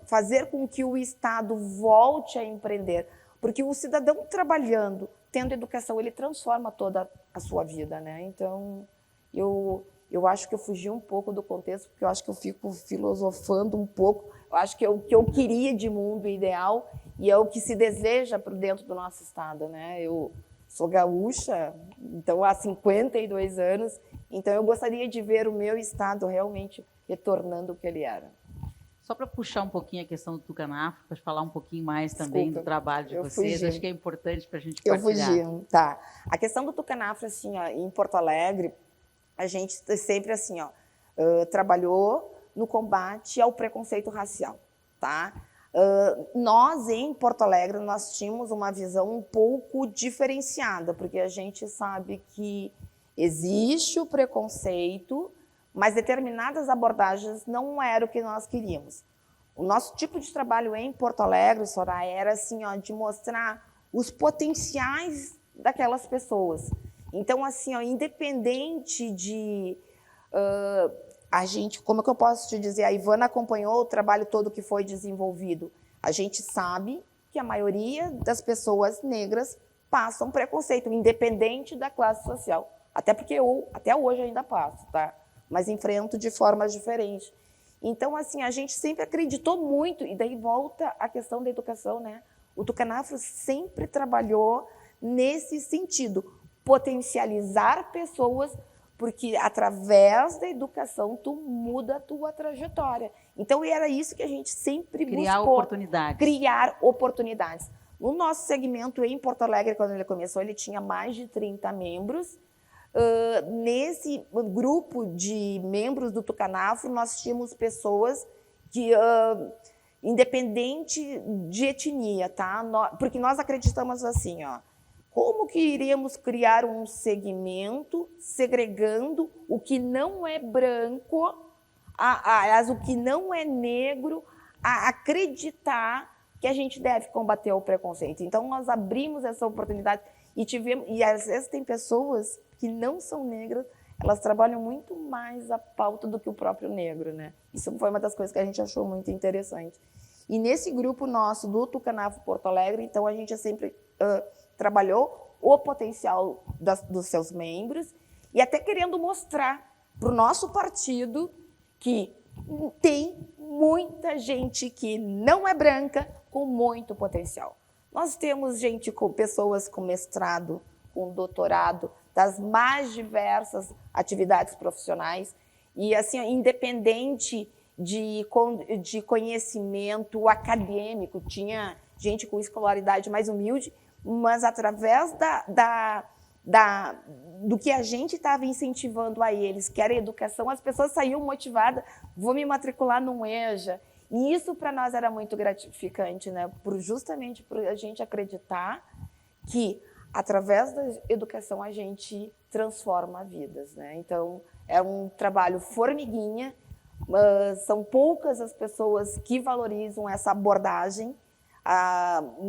fazer com que o Estado volte a empreender, porque o cidadão trabalhando, tendo educação, ele transforma toda a sua vida, né? Então, eu acho que eu fugi um pouco do contexto, porque eu acho que eu fico filosofando um pouco. Eu acho que o que eu queria de mundo ideal e é o que se deseja para dentro do nosso Estado, né? Eu sou gaúcha, então há 52 anos, então eu gostaria de ver o meu Estado realmente retornando o que ele era. Só para puxar um pouquinho a questão do Tucanafro, para falar um pouquinho mais também do trabalho de vocês, fugi. Acho que é importante para a gente partilhar. Eu fugi, tá. A questão do Tucanafro, assim, ó, em Porto Alegre, a gente sempre assim, ó, trabalhou no combate ao preconceito racial, tá? Nós, em Porto Alegre, nós tínhamos uma visão um pouco diferenciada, porque a gente sabe que existe o preconceito, mas determinadas abordagens não era o que nós queríamos. O nosso tipo de trabalho em Porto Alegre, Soraya, era assim, ó, de mostrar os potenciais daquelas pessoas. Então, assim, ó, independente de... a gente, como é que eu posso te dizer? A Ivana acompanhou o trabalho todo que foi desenvolvido. A gente sabe que a maioria das pessoas negras passam preconceito, independente da classe social. Até porque eu, até hoje, ainda passo, tá? Mas enfrento de formas diferentes. Então, assim, a gente sempre acreditou muito, e daí volta a questão da educação, né? O Tucanafro sempre trabalhou nesse sentido, potencializar pessoas, porque através da educação tu muda a tua trajetória. Então, era isso que a gente sempre buscou. Criar oportunidades. No nosso segmento em Porto Alegre, quando ele começou, ele tinha mais de 30 membros. Nesse grupo de membros do Tucanafro, nós tínhamos pessoas que, independente de etnia, tá? Porque nós acreditamos assim, ó, como que iríamos criar um segmento segregando o que não é branco, o que não é negro, a acreditar que a gente deve combater o preconceito. Então, nós abrimos essa oportunidade e às vezes tem pessoas que não são negras, elas trabalham muito mais a pauta do que o próprio negro, né? Isso foi uma das coisas que a gente achou muito interessante. E nesse grupo nosso do Tucanafo Porto Alegre, então a gente sempre trabalhou o potencial dos seus membros e até querendo mostrar para o nosso partido que tem muita gente que não é branca com muito potencial. Nós temos pessoas com mestrado, com doutorado, das mais diversas atividades profissionais e, assim, independente de conhecimento acadêmico, tinha gente com escolaridade mais humilde, mas através do que a gente estava incentivando a eles, que era a educação, as pessoas saíam motivadas, vou me matricular no EJA. E isso para nós era muito gratificante, né? Justamente por a gente acreditar que através da educação a gente transforma vidas, né? Então é um trabalho formiguinha, são poucas as pessoas que valorizam essa abordagem.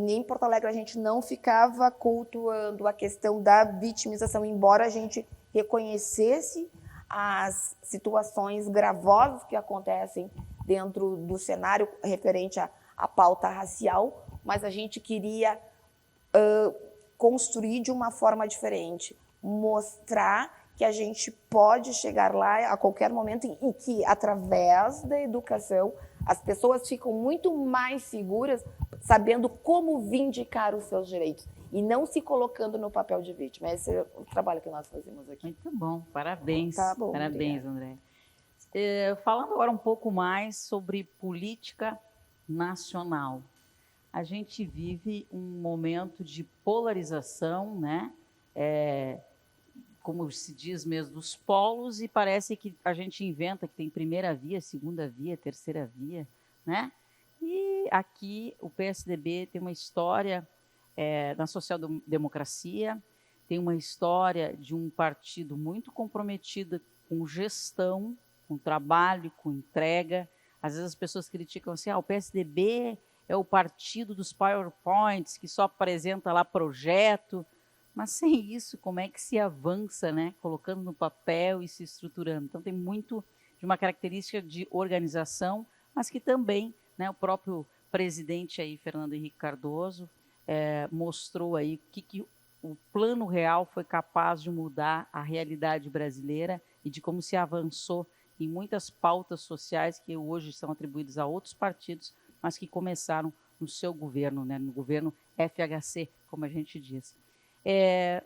Em Porto Alegre a gente não ficava cultuando a questão da vitimização, embora a gente reconhecesse as situações gravosas que acontecem dentro do cenário referente à pauta racial, mas a gente queria construir de uma forma diferente, mostrar que a gente pode chegar lá a qualquer momento e que, através da educação, as pessoas ficam muito mais seguras sabendo como vindicar os seus direitos e não se colocando no papel de vítima. Esse é o trabalho que nós fazemos aqui. Muito bom, parabéns. Tá bom, Parabéns, obrigada. André. Falando agora um pouco mais sobre política nacional. A gente vive um momento de polarização, né? Como se diz mesmo, dos polos, e parece que a gente inventa que tem primeira via, segunda via, terceira via, né? E aqui o PSDB tem uma história na social-democracia, tem uma história de um partido muito comprometido com gestão, com trabalho, com entrega. Às vezes as pessoas criticam assim, o PSDB é o partido dos PowerPoints, que só apresenta lá projeto, mas sem isso, como é que se avança, né? Colocando no papel e se estruturando. Então tem muito de uma característica de organização, mas que também, né, o próprio presidente aí, Fernando Henrique Cardoso, mostrou aí que o plano real foi capaz de mudar a realidade brasileira e de como se avançou em muitas pautas sociais que hoje são atribuídas a outros partidos, mas que começaram no seu governo, né, no governo FHC, como a gente diz.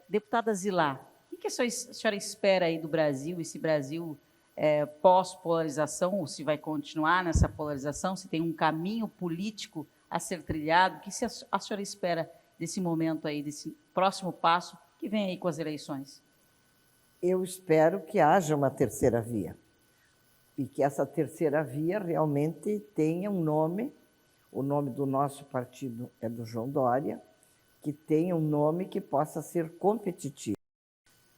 Deputada Zilá, o que a senhora espera aí do Brasil, esse Brasil pós-polarização, ou se vai continuar nessa polarização, se tem um caminho político a ser trilhado? O que a senhora espera desse momento aí, desse próximo passo que vem aí com as eleições? Eu espero que haja uma terceira via e que essa terceira via realmente tenha um nome. O nome do nosso partido é do João Dória, que tenha um nome que possa ser competitivo,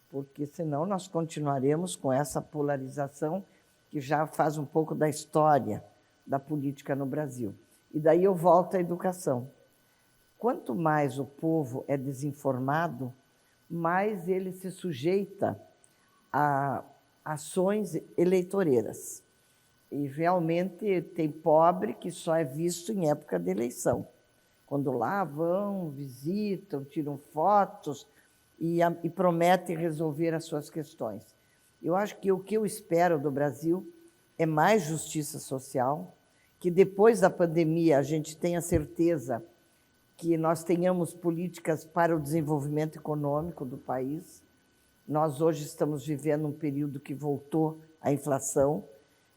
porque senão nós continuaremos com essa polarização que já faz um pouco da história da política no Brasil. E daí eu volto à educação. Quanto mais o povo é desinformado, mais ele se sujeita a ações eleitoreiras. E realmente tem pobre que só é visto em época de eleição, quando lá vão, visitam, tiram fotos e prometem resolver as suas questões. Eu acho que o que eu espero do Brasil é mais justiça social, que depois da pandemia a gente tenha certeza que nós tenhamos políticas para o desenvolvimento econômico do país. Nós hoje estamos vivendo um período que voltou à inflação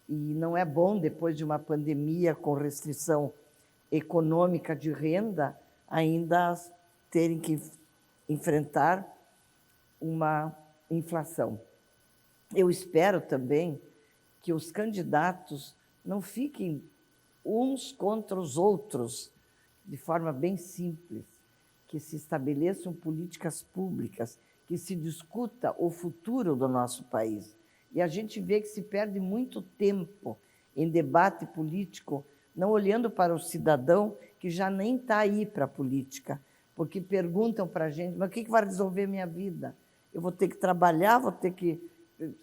e não é bom, depois de uma pandemia com restrição econômica de renda, ainda terem que enfrentar uma inflação. Eu espero também que os candidatos não fiquem uns contra os outros, de forma bem simples, que se estabeleçam políticas públicas, que se discuta o futuro do nosso país. E a gente vê que se perde muito tempo em debate político, não olhando para o cidadão que já nem está aí para a política, porque perguntam para a gente, mas o que vai resolver minha vida? Eu vou ter que trabalhar, vou ter que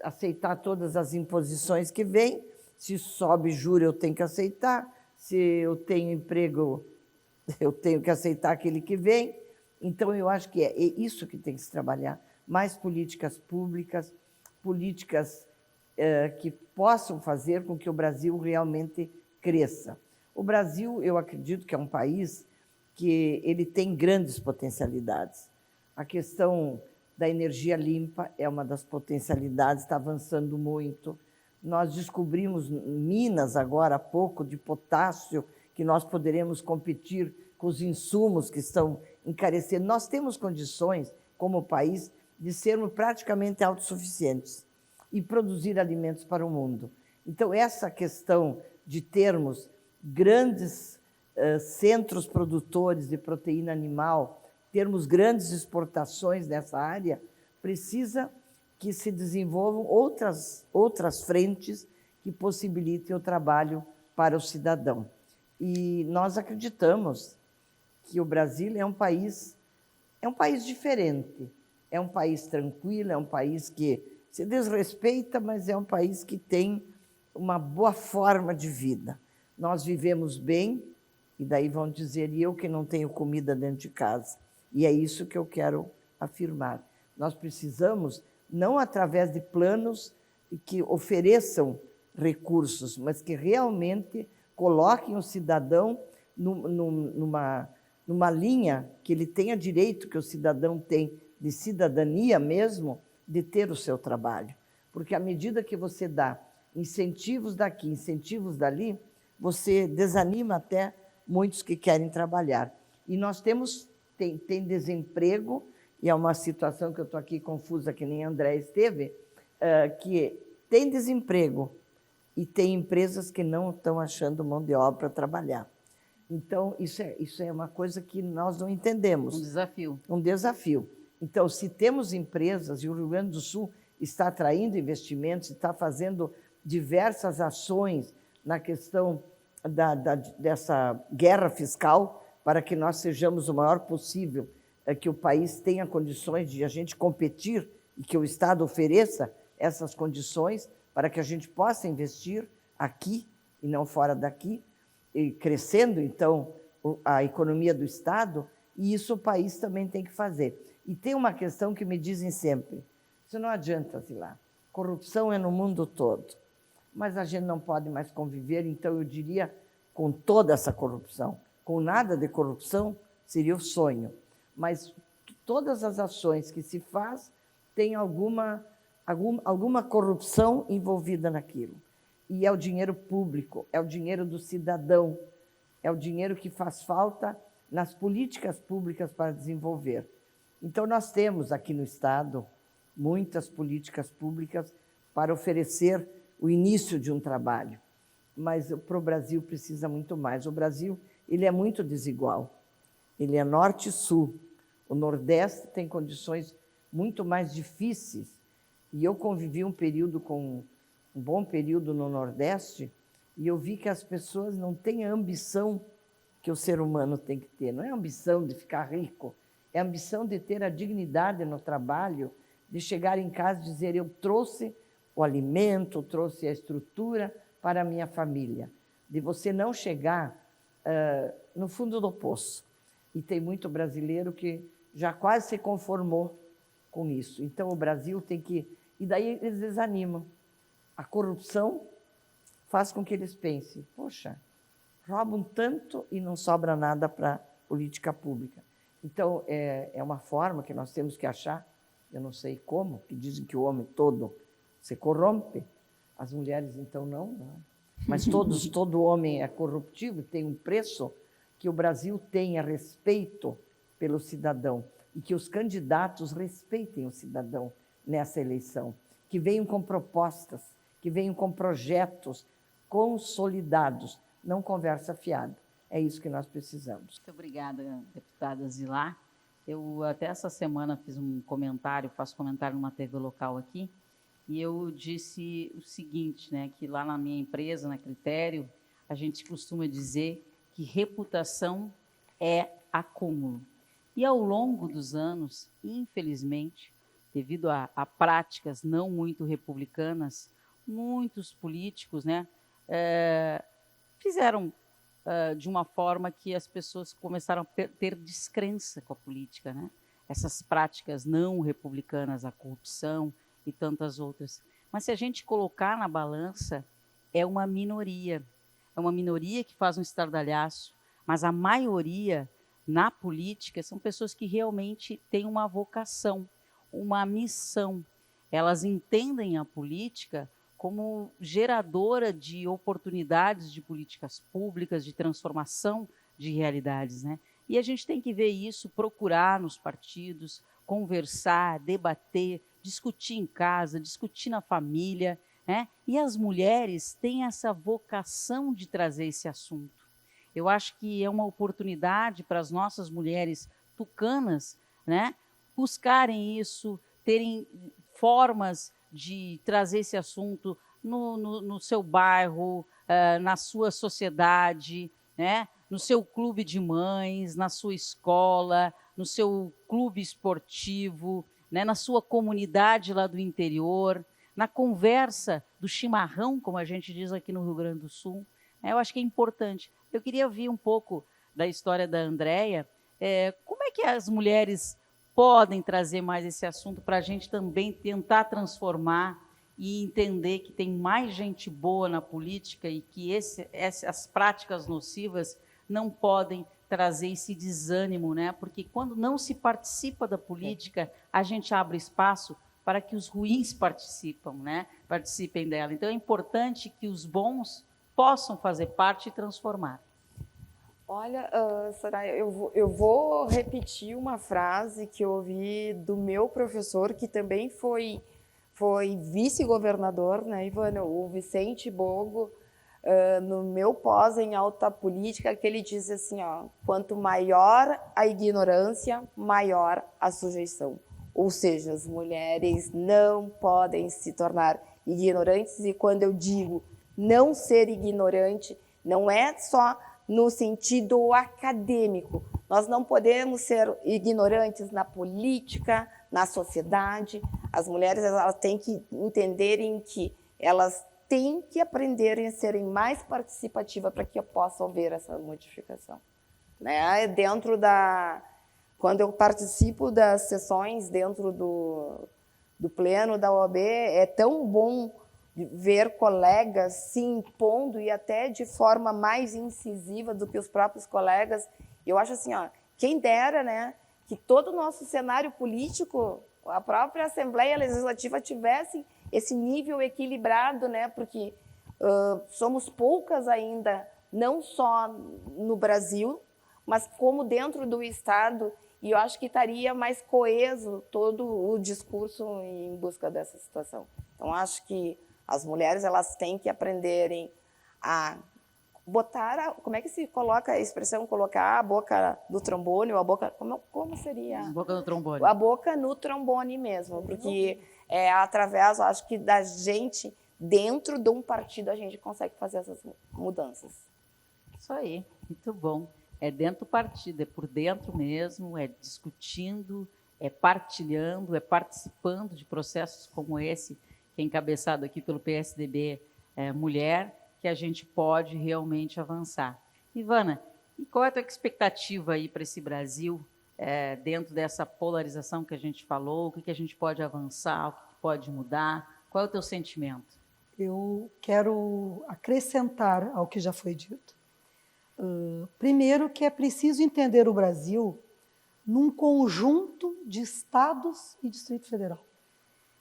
aceitar todas as imposições que vêm, se sobe juro eu tenho que aceitar, se eu tenho emprego eu tenho que aceitar aquele que vem. Então, eu acho que é isso que tem que se trabalhar, mais políticas públicas, políticas que possam fazer com que o Brasil realmente cresça. O Brasil, eu acredito que é um país que ele tem grandes potencialidades. A questão da energia limpa é uma das potencialidades, está avançando muito. Nós descobrimos minas agora há pouco de potássio, que nós poderemos competir com os insumos que estão encarecendo. Nós temos condições, como país, de sermos praticamente autossuficientes e produzir alimentos para o mundo. Então, essa questão de termos grandes centros produtores de proteína animal, termos grandes exportações nessa área, precisa que se desenvolvam outras frentes que possibilitem o trabalho para o cidadão. E nós acreditamos que o Brasil é um país diferente, é um país tranquilo, é um país que se desrespeita, mas é um país que tem uma boa forma de vida. Nós vivemos bem, e daí vão dizer, e eu que não tenho comida dentro de casa. E é isso que eu quero afirmar. Nós precisamos, não através de planos que ofereçam recursos, mas que realmente coloquem o cidadão numa linha que ele tenha direito, que o cidadão tem de cidadania mesmo, de ter o seu trabalho. Porque à medida que você dá incentivos daqui, incentivos dali, você desanima até muitos que querem trabalhar. E nós tem desemprego, e é uma situação que eu estou aqui confusa, que nem André esteve, que tem desemprego e tem empresas que não estão achando mão de obra para trabalhar. Então, isso é uma coisa que nós não entendemos. Um desafio. Um desafio. Então, se temos empresas, e o Rio Grande do Sul está atraindo investimentos, está fazendo diversas ações na questão dessa guerra fiscal, para que nós sejamos o maior possível, que o país tenha condições de a gente competir e que o Estado ofereça essas condições para que a gente possa investir aqui e não fora daqui, e crescendo, então, a economia do Estado, e isso o país também tem que fazer. E tem uma questão que me dizem sempre, isso não adianta, Zilá, corrupção é no mundo todo, mas a gente não pode mais conviver, então eu diria, com toda essa corrupção. Com nada de corrupção seria o sonho, mas todas as ações que se faz têm alguma corrupção envolvida naquilo. E é o dinheiro público, é o dinheiro do cidadão, é o dinheiro que faz falta nas políticas públicas para desenvolver. Então, nós temos aqui no Estado muitas políticas públicas para oferecer o início de um trabalho, mas para o Brasil precisa muito mais. O Brasil ele é muito desigual, ele é norte e sul. O Nordeste tem condições muito mais difíceis, e eu convivi um bom período no Nordeste, e eu vi que as pessoas não têm a ambição que o ser humano tem que ter. Não é a ambição de ficar rico, é a ambição de ter a dignidade no trabalho, de chegar em casa e dizer, eu trouxe o alimento, trouxe a estrutura para a minha família. De você não chegar no fundo do poço. E tem muito brasileiro que já quase se conformou com isso. Então, o Brasil tem que... E daí eles desanimam. A corrupção faz com que eles pensem, poxa, roubam tanto e não sobra nada para a política pública. Então, é uma forma que nós temos que achar, eu não sei como, que dizem que o homem todo se corrompe, as mulheres, então, não. Mas todo homem é corruptível, tem um preço, que o Brasil tenha respeito pelo cidadão e que os candidatos respeitem o cidadão nessa eleição, que venham com propostas, que venham com projetos consolidados, não conversa fiada. É isso que nós precisamos. Muito obrigada, deputada Zilá. Eu até essa semana fiz um comentário, faço comentário numa TV local aqui, e eu disse o seguinte, né, que lá na minha empresa, na Critério, a gente costuma dizer que reputação é acúmulo. E ao longo dos anos, infelizmente, devido a práticas não muito republicanas, muitos políticos, né, fizeram de uma forma que as pessoas começaram a ter descrença com a política, né? Essas práticas não republicanas, a corrupção e tantas outras. Mas se a gente colocar na balança, é uma minoria que faz um estardalhaço, mas a maioria na política são pessoas que realmente têm uma vocação, uma missão. Elas entendem a política como geradora de oportunidades de políticas públicas, de transformação de realidades, né? E a gente tem que ver isso, procurar nos partidos, conversar, debater, discutir em casa, discutir na família, né? E as mulheres têm essa vocação de trazer esse assunto. Eu acho que é uma oportunidade para as nossas mulheres tucanas, né, buscarem isso, terem formas de trazer esse assunto no seu bairro, na sua sociedade, né, no seu clube de mães, na sua escola, no seu clube esportivo, né, na sua comunidade lá do interior, na conversa do chimarrão, como a gente diz aqui no Rio Grande do Sul. Eu acho que é importante. Eu queria ouvir um pouco da história da Andréia. Como é que as mulheres podem trazer mais esse assunto para a gente também tentar transformar e entender que tem mais gente boa na política e que essas práticas nocivas não podem trazer esse desânimo, né? Porque quando não se participa da política, a gente abre espaço para que os ruins participem dela. Então é importante que os bons possam fazer parte e transformar. Olha, Soraya, eu vou repetir uma frase que eu ouvi do meu professor, que também foi vice-governador, né, Ivana, o Vicente Bogo, no meu pós em alta política, que ele diz assim, ó, quanto maior a ignorância, maior a sujeição. Ou seja, as mulheres não podem se tornar ignorantes, e quando eu digo não ser ignorante, não é só no sentido acadêmico. Nós não podemos ser ignorantes na política, na sociedade. As mulheres elas têm que entenderem que elas têm que aprenderem a serem mais participativas para que possam ver essa modificação. Né? Quando eu participo das sessões dentro do pleno da OAB, é tão bom ver colegas se impondo e até de forma mais incisiva do que os próprios colegas. Eu acho assim, ó, quem dera, né, que todo o nosso cenário político, a própria Assembleia Legislativa tivesse esse nível equilibrado, né, porque somos poucas ainda, não só no Brasil, mas como dentro do Estado, e eu acho que estaria mais coeso todo o discurso em busca dessa situação. Então, acho que as mulheres elas têm que aprenderem a botar, como é que se coloca a expressão, colocar a boca no trombone, ou a boca, como seria? A boca no trombone. A boca no trombone mesmo, porque através, acho que da gente, dentro de um partido, a gente consegue fazer essas mudanças. Isso aí, muito bom. É dentro do partido, é por dentro mesmo, é discutindo, é partilhando, é participando de processos como esse, que é encabeçado aqui pelo PSDB Mulher, que a gente pode realmente avançar. Ivana, e qual é a tua expectativa aí para esse Brasil, dentro dessa polarização que a gente falou? O que a gente pode avançar, o que pode mudar? Qual é o teu sentimento? Eu quero acrescentar ao que já foi dito. Primeiro, que é preciso entender o Brasil num conjunto de estados e Distrito Federal.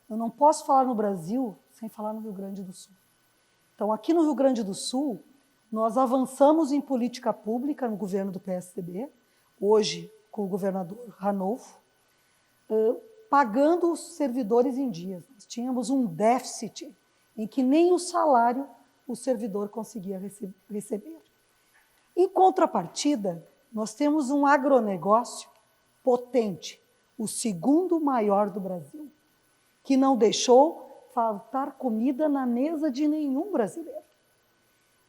Eu não posso falar no Brasil sem falar no Rio Grande do Sul. Então, aqui no Rio Grande do Sul, nós avançamos em política pública no governo do PSDB, hoje com o governador Ranolfo, pagando os servidores em dias. Nós tínhamos um déficit em que nem o salário o servidor conseguia receber. Em contrapartida, nós temos um agronegócio potente, o segundo maior do Brasil, que não deixou faltar comida na mesa de nenhum brasileiro.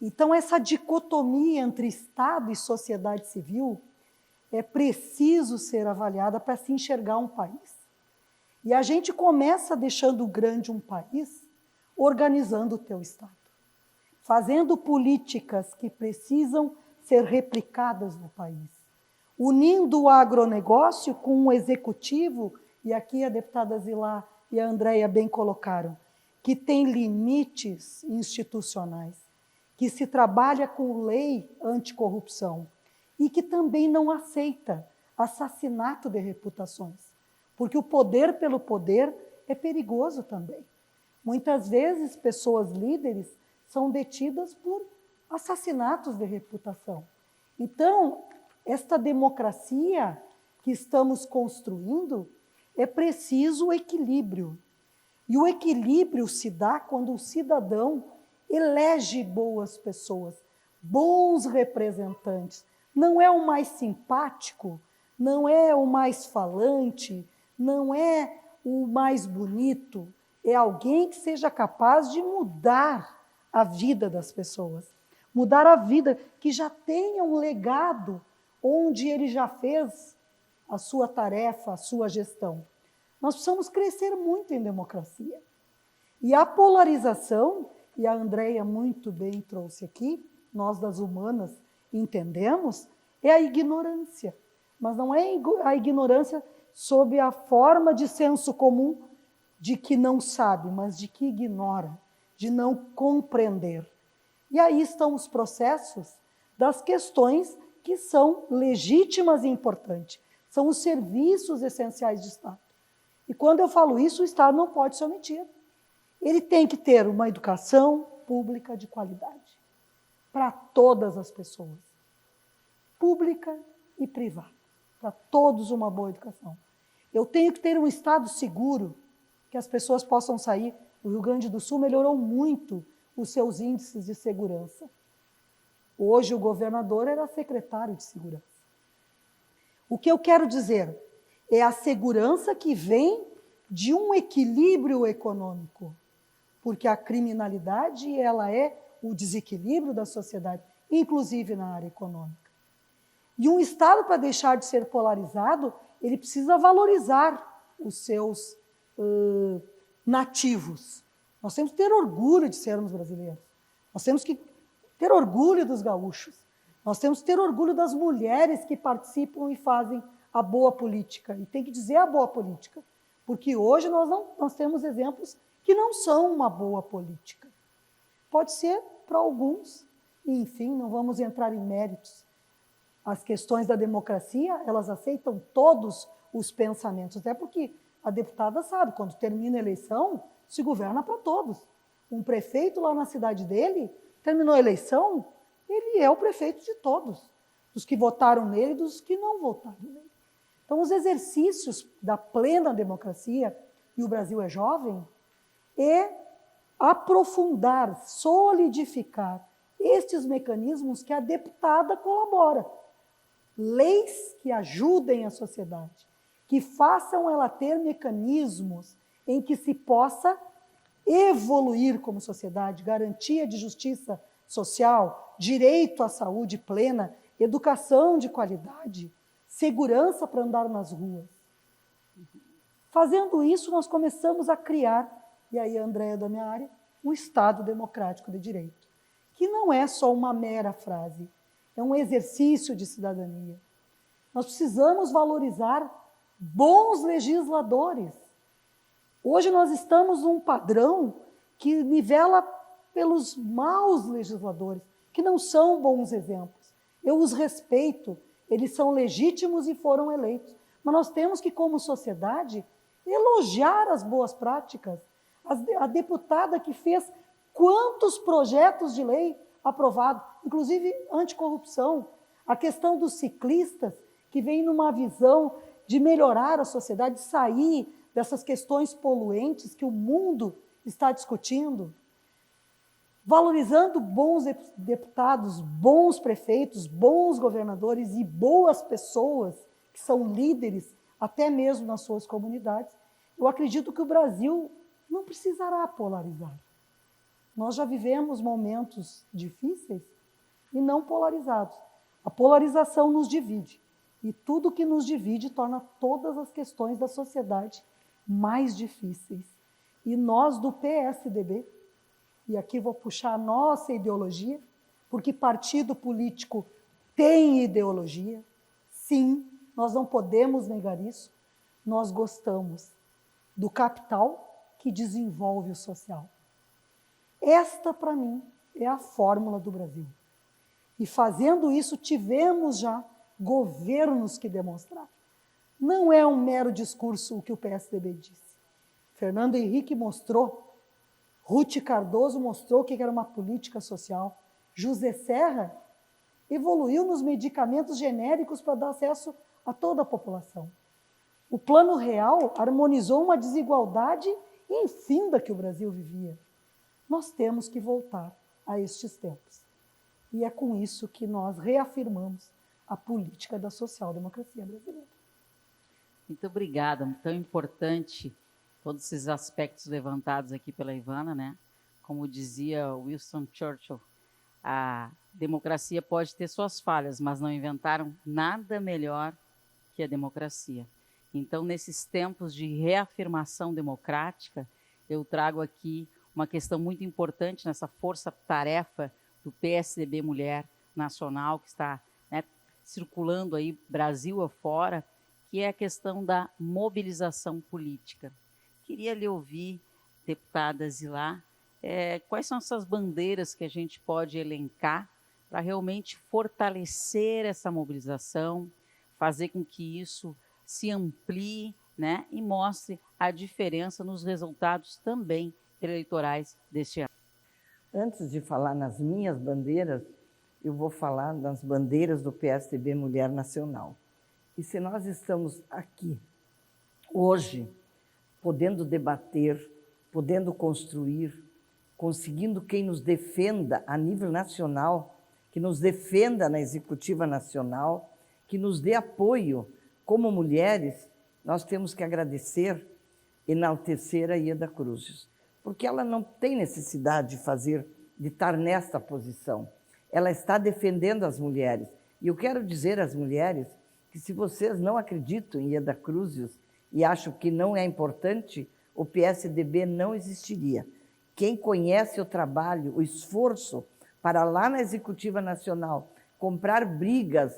Então, essa dicotomia entre Estado e sociedade civil é preciso ser avaliada para se enxergar um país. E a gente começa deixando grande um país, organizando o teu Estado, fazendo políticas que precisam ser replicadas no país, unindo o agronegócio com o executivo, e aqui a deputada Zilá e a Andréia bem colocaram, que tem limites institucionais, que se trabalha com lei anticorrupção e que também não aceita assassinato de reputações, porque o poder pelo poder é perigoso também. Muitas vezes, pessoas líderes são detidas por assassinatos de reputação. Então, esta democracia que estamos construindo, é preciso equilíbrio. E o equilíbrio se dá quando o cidadão elege boas pessoas, bons representantes. Não é o mais simpático, não é o mais falante, não é o mais bonito, é alguém que seja capaz de mudar a vida das pessoas, mudar a vida, que já tenha um legado onde ele já fez a sua tarefa, a sua gestão. Nós precisamos crescer muito em democracia. E a polarização, e a Andréia muito bem trouxe aqui, nós das humanas entendemos, é a ignorância. Mas não é a ignorância sob a forma de senso comum de que não sabe, mas de que ignora, de não compreender. E aí estão os processos das questões que são legítimas e importantes. São os serviços essenciais de Estado. E quando eu falo isso, o Estado não pode se omitir. Ele tem que ter uma educação pública de qualidade para todas as pessoas, pública e privada, para todos uma boa educação. Eu tenho que ter um Estado seguro, que as pessoas possam sair. O Rio Grande do Sul melhorou muito os seus índices de segurança. Hoje o governador era secretário de segurança. O que eu quero dizer é a segurança que vem de um equilíbrio econômico, porque a criminalidade ela é o desequilíbrio da sociedade, inclusive na área econômica. E um Estado, para deixar de ser polarizado, ele precisa valorizar os seus nativos. Nós temos que ter orgulho de sermos brasileiros. Nós temos que ter orgulho dos gaúchos. Nós temos que ter orgulho das mulheres que participam e fazem a boa política. E tem que dizer a boa política, porque hoje nós temos exemplos que não são uma boa política. Pode ser para alguns, e, enfim, não vamos entrar em méritos. As questões da democracia, elas aceitam todos os pensamentos, até porque a deputada sabe, quando termina a eleição, se governa para todos. Um prefeito lá na cidade dele, terminou a eleição, ele é o prefeito de todos, dos que votaram nele e dos que não votaram nele. Então, os exercícios da plena democracia, e o Brasil é jovem, é aprofundar, solidificar estes mecanismos que a deputada colabora. Leis que ajudem a sociedade, que façam ela ter mecanismos em que se possa evoluir como sociedade, garantia de justiça social, direito à saúde plena, educação de qualidade, segurança para andar nas ruas. Fazendo isso, nós começamos a criar, e aí a Andréia da minha área, um Estado democrático de direito, que não é só uma mera frase, é um exercício de cidadania. Nós precisamos valorizar bons legisladores. Hoje nós estamos num padrão que nivela pelos maus legisladores, que não são bons exemplos. Eu os respeito, eles são legítimos e foram eleitos. Mas nós temos que, como sociedade, elogiar as boas práticas. A deputada que fez quantos projetos de lei aprovados, inclusive anticorrupção, a questão dos ciclistas, que vem numa visão de melhorar a sociedade, de sair dessas questões poluentes que o mundo está discutindo, valorizando bons deputados, bons prefeitos, bons governadores e boas pessoas que são líderes, até mesmo nas suas comunidades. Eu acredito que o Brasil não precisará polarizar. Nós já vivemos momentos difíceis e não polarizados. A polarização nos divide. E tudo que nos divide torna todas as questões da sociedade mais difíceis. E nós do PSDB, e aqui vou puxar a nossa ideologia, porque partido político tem ideologia, sim, nós não podemos negar isso, nós gostamos do capital que desenvolve o social. Esta, para mim, é a fórmula do Brasil. E fazendo isso, tivemos já governos que demonstraram. Não é um mero discurso o que o PSDB disse. Fernando Henrique mostrou, Ruth Cardoso mostrou o que era uma política social. José Serra evoluiu nos medicamentos genéricos para dar acesso a toda a população. O Plano Real harmonizou uma desigualdade infinda que o Brasil vivia. Nós temos que voltar a estes tempos. E é com isso que nós reafirmamos a política da social-democracia brasileira. Muito obrigada, tão importante todos esses aspectos levantados aqui pela Ivana, né? Como dizia Winston Churchill, a democracia pode ter suas falhas, mas não inventaram nada melhor que a democracia. Então, nesses tempos de reafirmação democrática, eu trago aqui uma questão muito importante nessa força-tarefa do PSDB Mulher Nacional, que está, né, circulando aí Brasil afora, que é a questão da mobilização política. Queria lhe ouvir, deputada Zilá, quais são essas bandeiras que a gente pode elencar para realmente fortalecer essa mobilização, fazer com que isso se amplie, né, e mostre a diferença nos resultados também eleitorais deste ano. Antes de falar nas minhas bandeiras, eu vou falar das bandeiras do PSDB Mulher Nacional. E se nós estamos aqui, hoje, podendo debater, podendo construir, conseguindo quem nos defenda a nível nacional, que nos defenda na Executiva Nacional, que nos dê apoio como mulheres, nós temos que agradecer, enaltecer a Ieda Cruzes, porque ela não tem necessidade de estar nesta posição. Ela está defendendo as mulheres. E eu quero dizer às mulheres que se vocês não acreditam em Ieda Cruzes e acham que não é importante, o PSDB não existiria. Quem conhece o trabalho, o esforço para lá na Executiva Nacional comprar brigas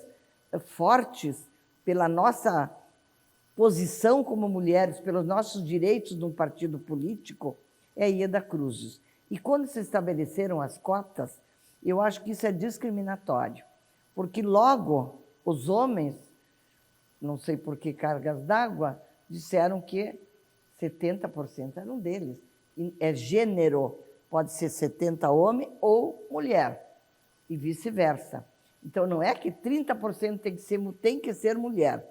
fortes pela nossa posição como mulheres, pelos nossos direitos num partido político, é a Ieda Cruzes. E quando se estabeleceram as cotas, eu acho que isso é discriminatório, porque logo os homens, não sei por que cargas d'água, disseram que 70% eram deles. E é gênero, pode ser 70 homem ou mulher, e vice-versa. Então, não é que 30% tem que ser mulher.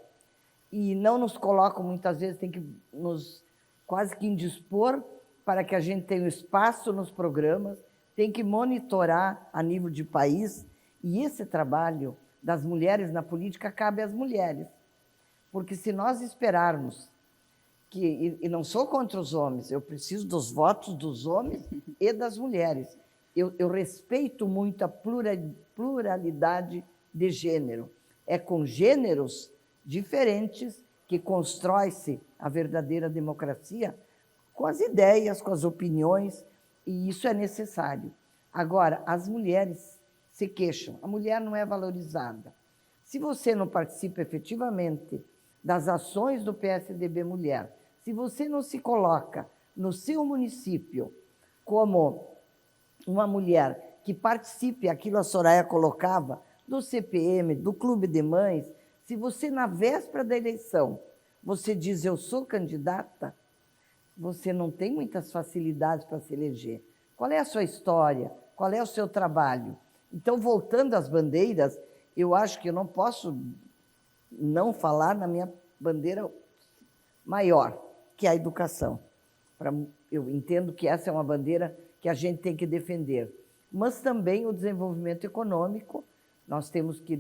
E não nos colocam, muitas vezes, tem que nos quase que indispor para que a gente tenha espaço nos programas, tem que monitorar a nível de país. E esse trabalho das mulheres na política cabe às mulheres. Porque se nós esperarmos e não sou contra os homens, eu preciso dos votos dos homens e das mulheres. Eu respeito muito a pluralidade de gênero. É com gêneros diferentes que constrói-se a verdadeira democracia, com as ideias, com as opiniões, e isso é necessário. Agora, as mulheres se queixam, a mulher não é valorizada. Se você não participa efetivamente das ações do PSDB Mulher, se você não se coloca no seu município como uma mulher que participe, aquilo a Soraya colocava, do CPM, do Clube de Mães, se você, na véspera da eleição, você diz, eu sou candidata, você não tem muitas facilidades para se eleger. Qual é a sua história? Qual é o seu trabalho? Então, voltando às bandeiras, eu acho que eu não posso não falar na minha bandeira maior, que é a educação. Eu entendo que essa é uma bandeira que a gente tem que defender. Mas também o desenvolvimento econômico, nós temos que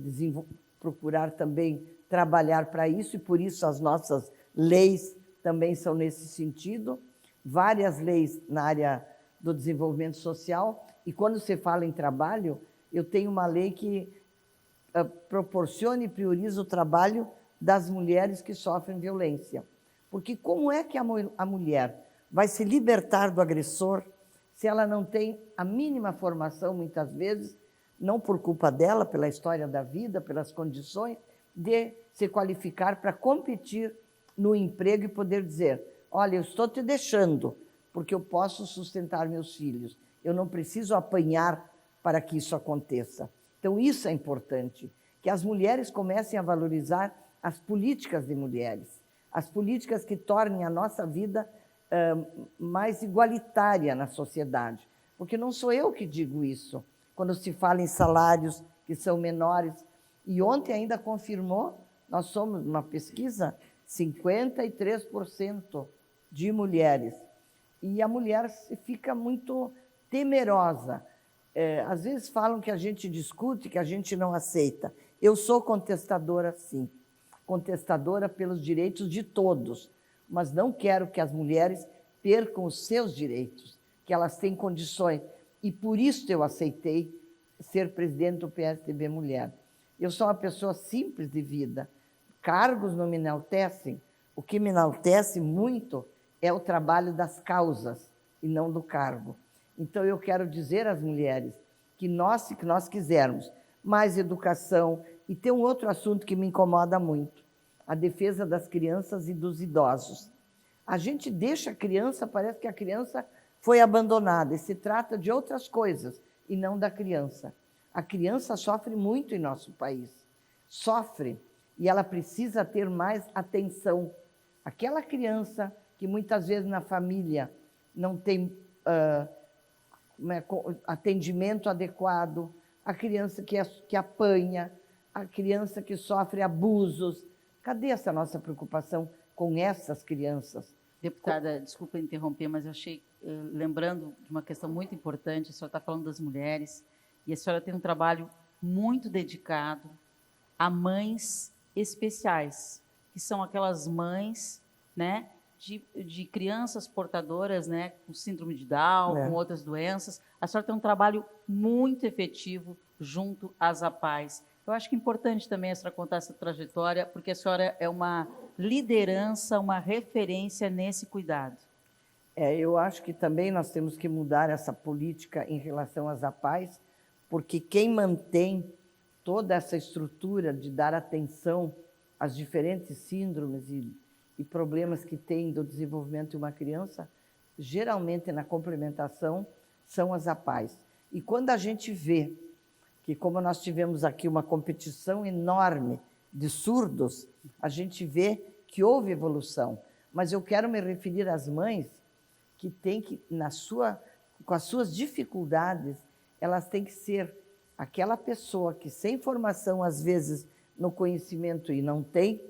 procurar também trabalhar para isso, e por isso as nossas leis também são nesse sentido. Várias leis na área do Desenvolvimento Social, e quando você fala em trabalho, eu tenho uma lei que proporciona e prioriza o trabalho das mulheres que sofrem violência. Porque como é que a mulher vai se libertar do agressor se ela não tem a mínima formação, muitas vezes, não por culpa dela, pela história da vida, pelas condições, de se qualificar para competir no emprego e poder dizer, olha, eu estou te deixando, porque eu posso sustentar meus filhos. Eu não preciso apanhar para que isso aconteça. Então, isso é importante, que as mulheres comecem a valorizar as políticas de mulheres, as políticas que tornem a nossa vida mais igualitária na sociedade. Porque não sou eu que digo isso, quando se fala em salários que são menores. E ontem ainda confirmou, nós somos, numa pesquisa, 53% de mulheres. E a mulher fica muito temerosa. Às vezes falam que a gente discute, que a gente não aceita. Eu sou contestadora, sim. Contestadora pelos direitos de todos, mas não quero que as mulheres percam os seus direitos, que elas têm condições. E por isso eu aceitei ser presidente do PSDB Mulher. Eu sou uma pessoa simples de vida. Cargos não me enaltecem. O que me enaltece muito é o trabalho das causas e não do cargo. Então, eu quero dizer às mulheres que nós quisermos mais educação, e tem um outro assunto que me incomoda muito, a defesa das crianças e dos idosos. A gente deixa a criança, parece que a criança foi abandonada, e se trata de outras coisas, e não da criança. A criança sofre muito em nosso país, sofre, e ela precisa ter mais atenção. Aquela criança que muitas vezes na família não tem atendimento adequado, a criança que apanha, a criança que sofre abusos. Cadê essa nossa preocupação com essas crianças? Deputada, desculpa interromper, mas eu achei, lembrando de uma questão muito importante, a senhora está falando das mulheres, e a senhora tem um trabalho muito dedicado a mães especiais, que são aquelas mães, né, de crianças portadoras, né, com síndrome de Down, com outras doenças. A senhora tem um trabalho muito efetivo junto às APAES. Eu acho que é importante também a senhora contar essa trajetória, porque a senhora é uma liderança, uma referência nesse cuidado. Eu acho que também nós temos que mudar essa política em relação às APAES, porque quem mantém toda essa estrutura de dar atenção às diferentes síndromes e problemas que tem do desenvolvimento de uma criança, geralmente na complementação, são as APAES. E quando a gente vê que, como nós tivemos aqui uma competição enorme de surdos, a gente vê que houve evolução. Mas eu quero me referir às mães que têm que, com as suas dificuldades, elas têm que ser aquela pessoa que, sem formação, às vezes, no conhecimento e não tem,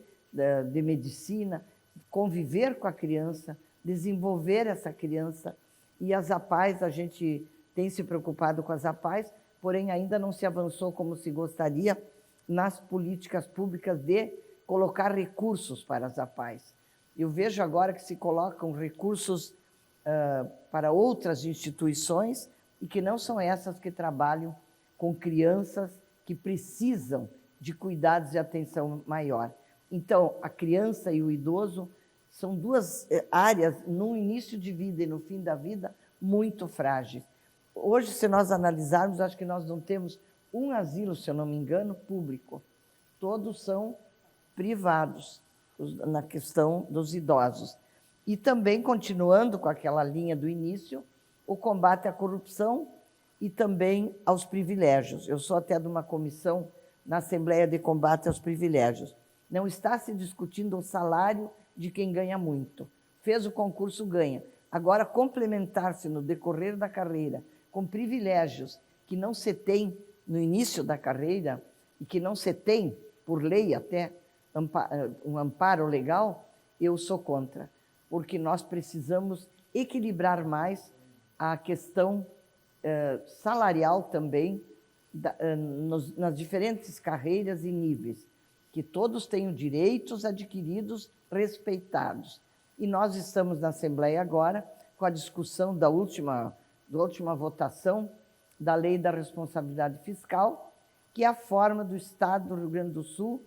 de medicina, conviver com a criança, desenvolver essa criança. E as APAES, a gente tem se preocupado com as APAES, porém ainda não se avançou como se gostaria nas políticas públicas de colocar recursos para as APAES. Eu vejo agora que se colocam recursos para outras instituições e que não são essas que trabalham com crianças que precisam de cuidados e atenção maior. Então, a criança e o idoso são duas áreas, no início de vida e no fim da vida, muito frágeis. Hoje, se nós analisarmos, acho que nós não temos um asilo, se eu não me engano, público. Todos são privados na questão dos idosos. E também, continuando com aquela linha do início, o combate à corrupção e também aos privilégios. Eu sou até de uma comissão na Assembleia de Combate aos Privilégios. Não está se discutindo o salário de quem ganha muito. Fez o concurso, ganha. Agora, complementar-se no decorrer da carreira com privilégios que não se tem no início da carreira e que não se tem, por lei até, um amparo legal, eu sou contra. Porque nós precisamos equilibrar mais a questão salarial também, nas diferentes carreiras e níveis, que todos tenham direitos adquiridos, respeitados. E nós estamos na Assembleia agora com a discussão da última última votação da Lei da Responsabilidade Fiscal, que é a forma do Estado do Rio Grande do Sul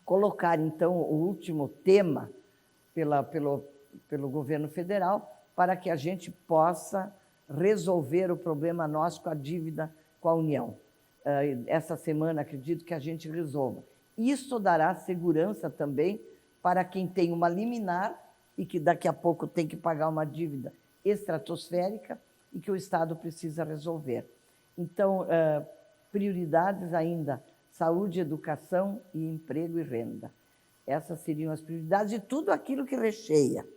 colocar, então, o último tema pelo governo federal para que a gente possa resolver o problema nosso com a dívida com a União. Essa semana, acredito que a gente resolva. Isso dará segurança também para quem tem uma liminar e que daqui a pouco tem que pagar uma dívida estratosférica e que o Estado precisa resolver. Então, prioridades ainda, saúde, educação e emprego e renda. Essas seriam as prioridades e tudo aquilo que recheia,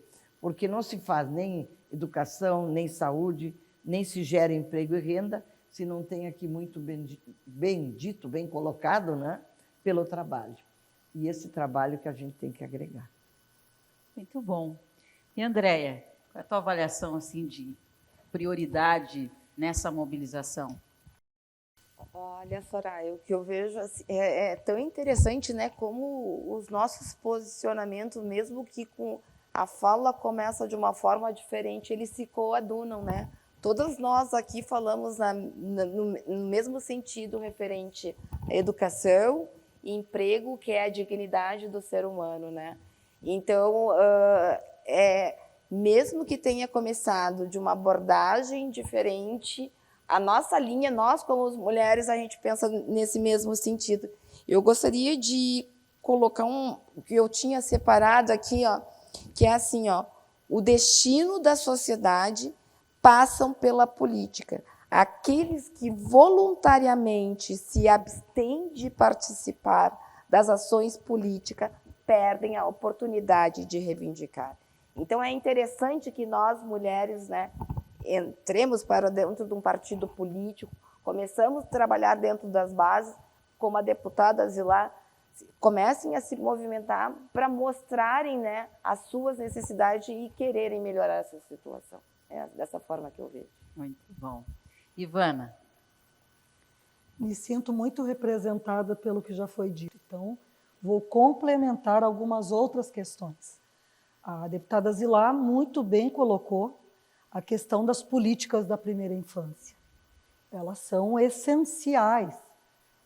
porque não se faz nem educação, nem saúde, nem se gera emprego e renda, se não tem aqui muito bem dito, bem colocado, né, pelo trabalho. E esse trabalho que a gente tem que agregar. Muito bom. E, Andréia, qual é a tua avaliação assim, de prioridade nessa mobilização? Olha, Soraya, o que eu vejo assim, é tão interessante, né, como os nossos posicionamentos, mesmo que com a fala começa de uma forma diferente, eles se coadunam, né? Todas nós aqui falamos no mesmo sentido referente à educação e emprego, que é a dignidade do ser humano, né? Então, mesmo que tenha começado de uma abordagem diferente, a nossa linha, nós como mulheres, a gente pensa nesse mesmo sentido. Eu gostaria de colocar o que eu tinha separado aqui, ó, que é assim, ó, o destino da sociedade passam pela política. Aqueles que voluntariamente se abstêm de participar das ações políticas perdem a oportunidade de reivindicar. Então, é interessante que nós, mulheres, né, entremos para dentro de um partido político, começamos a trabalhar dentro das bases, como a deputada Zilá, comecem a se movimentar para mostrarem, né, as suas necessidades e quererem melhorar essa situação. É dessa forma que eu vejo. Muito bom. Ivana? Me sinto muito representada pelo que já foi dito, então vou complementar algumas outras questões. A deputada Zilá muito bem colocou a questão das políticas da primeira infância. Elas são essenciais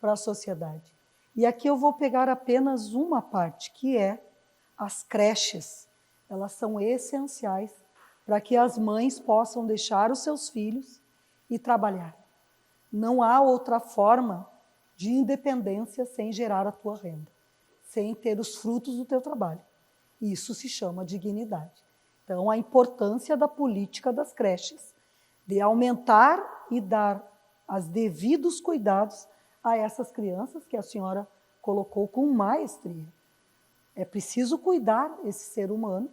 para a sociedade. E aqui eu vou pegar apenas uma parte, que é as creches. Elas são essenciais para que as mães possam deixar os seus filhos e trabalhar. Não há outra forma de independência sem gerar a tua renda, sem ter os frutos do teu trabalho. Isso se chama dignidade. Então, a importância da política das creches, de aumentar e dar os devidos cuidados a essas crianças que a senhora colocou com maestria. É preciso cuidar esse ser humano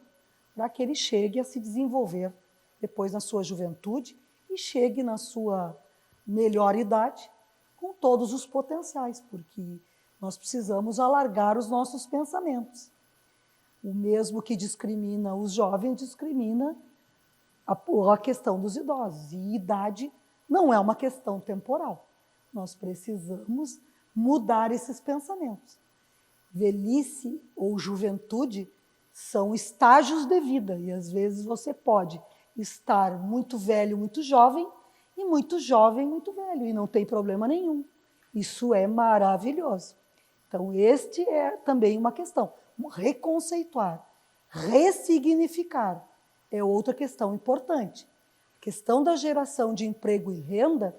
para que ele chegue a se desenvolver depois na sua juventude e chegue na sua melhor idade com todos os potenciais, porque nós precisamos alargar os nossos pensamentos. O mesmo que discrimina os jovens, discrimina a questão dos idosos. E idade não é uma questão temporal. Nós precisamos mudar esses pensamentos. Velhice ou juventude são estágios de vida, e às vezes você pode estar muito velho, muito jovem, muito velho, e não tem problema nenhum. Isso é maravilhoso. Então, este é também uma questão. Reconceituar, ressignificar é outra questão importante. A questão da geração de emprego e renda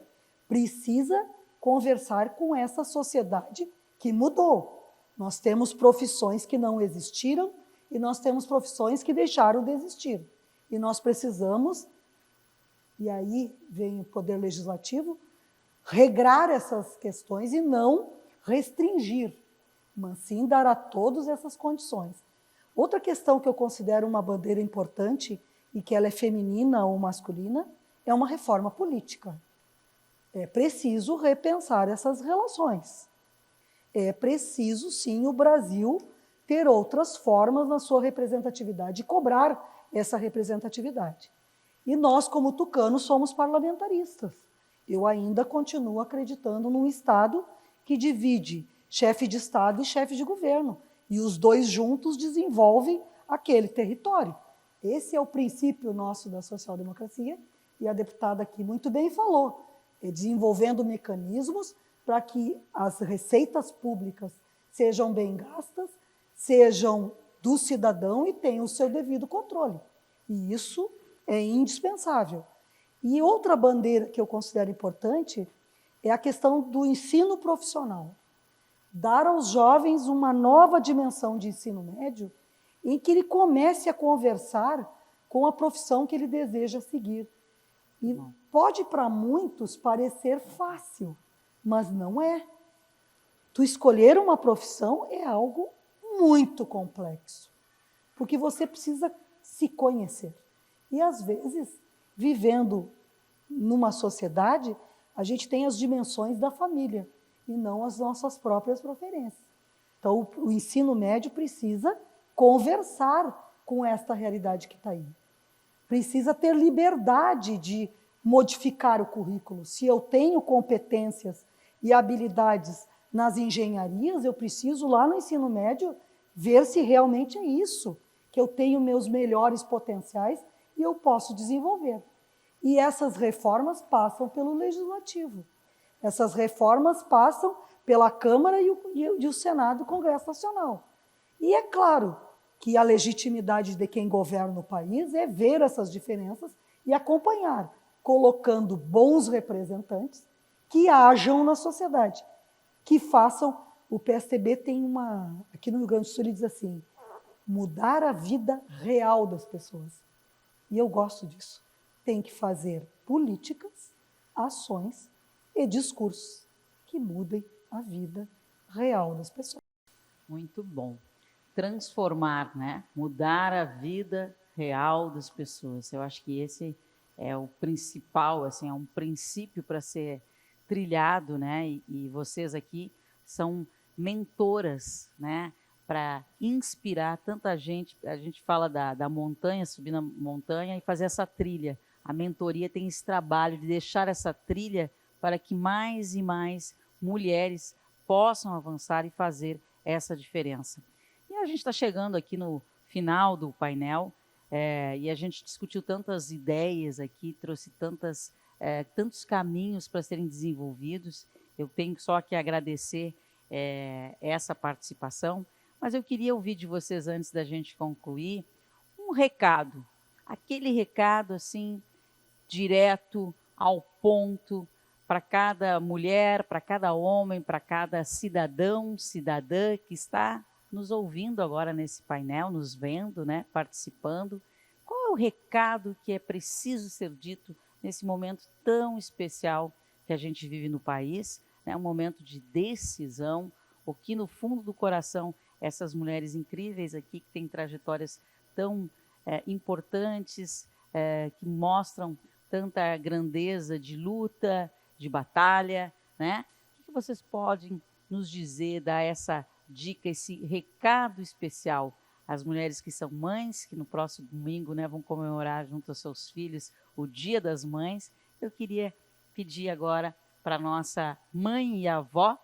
precisa conversar com essa sociedade que mudou. Nós temos profissões que não existiram e nós temos profissões que deixaram de existir. E nós precisamos, e aí vem o Poder Legislativo, regrar essas questões e não restringir, mas sim dar a todos essas condições. Outra questão que eu considero uma bandeira importante, e que ela é feminina ou masculina, é uma reforma política. É preciso repensar essas relações. É preciso, sim, o Brasil ter outras formas na sua representatividade e cobrar essa representatividade. E nós, como tucanos, somos parlamentaristas. Eu ainda continuo acreditando num Estado que divide chefe de Estado e chefe de governo, e os dois juntos desenvolvem aquele território. Esse é o princípio nosso da social-democracia, e a deputada aqui muito bem falou, desenvolvendo mecanismos para que as receitas públicas sejam bem gastas, sejam do cidadão e tenham o seu devido controle. E isso é indispensável. E outra bandeira que eu considero importante é a questão do ensino profissional. Dar aos jovens uma nova dimensão de ensino médio em que ele comece a conversar com a profissão que ele deseja seguir. E pode para muitos parecer fácil, mas não é. Tu escolher uma profissão é algo muito complexo, porque você precisa se conhecer. E às vezes, vivendo numa sociedade, a gente tem as dimensões da família e não as nossas próprias preferências. Então, o ensino médio precisa conversar com esta realidade que está aí. Precisa ter liberdade de modificar o currículo. Se eu tenho competências e habilidades nas engenharias, eu preciso lá no ensino médio ver se realmente é isso, que eu tenho meus melhores potenciais e eu posso desenvolver. E essas reformas passam pelo Legislativo. Essas reformas passam pela Câmara e o Senado e o Congresso Nacional. E é claro que a legitimidade de quem governa o país é ver essas diferenças e acompanhar, colocando bons representantes que hajam na sociedade, que façam... O PSDB tem uma... Aqui no Rio Grande do Sul ele diz assim, mudar a vida real das pessoas. E eu gosto disso. Tem que fazer políticas, ações e discursos que mudem a vida real das pessoas. Muito bom. Transformar, né? Mudar a vida real das pessoas. Eu acho que esse é o principal, assim, é um princípio para ser trilhado, né? E vocês aqui são mentoras, né? Para inspirar tanta gente. A gente fala da montanha, subir na montanha e fazer essa trilha. A mentoria tem esse trabalho de deixar essa trilha para que mais e mais mulheres possam avançar e fazer essa diferença. E a gente está chegando aqui no final do painel e a gente discutiu tantas ideias aqui, trouxe tantos caminhos para serem desenvolvidos. Eu tenho só que agradecer essa participação, mas eu queria ouvir de vocês, antes da gente concluir, um recado, aquele recado assim, direto, ao ponto, para cada mulher, para cada homem, para cada cidadão, cidadã que está nos ouvindo agora nesse painel, nos vendo, né, participando. Qual é o recado que é preciso ser dito nesse momento tão especial que a gente vive no país, né, um momento de decisão, o que no fundo do coração essas mulheres incríveis aqui, que têm trajetórias tão importantes, que mostram tanta grandeza de luta, de batalha, né? O que vocês podem nos dizer, dar essa dica, esse recado especial às mulheres que são mães, que no próximo domingo, né, vão comemorar junto aos seus filhos o Dia das Mães? Eu queria pedir agora para nossa mãe e avó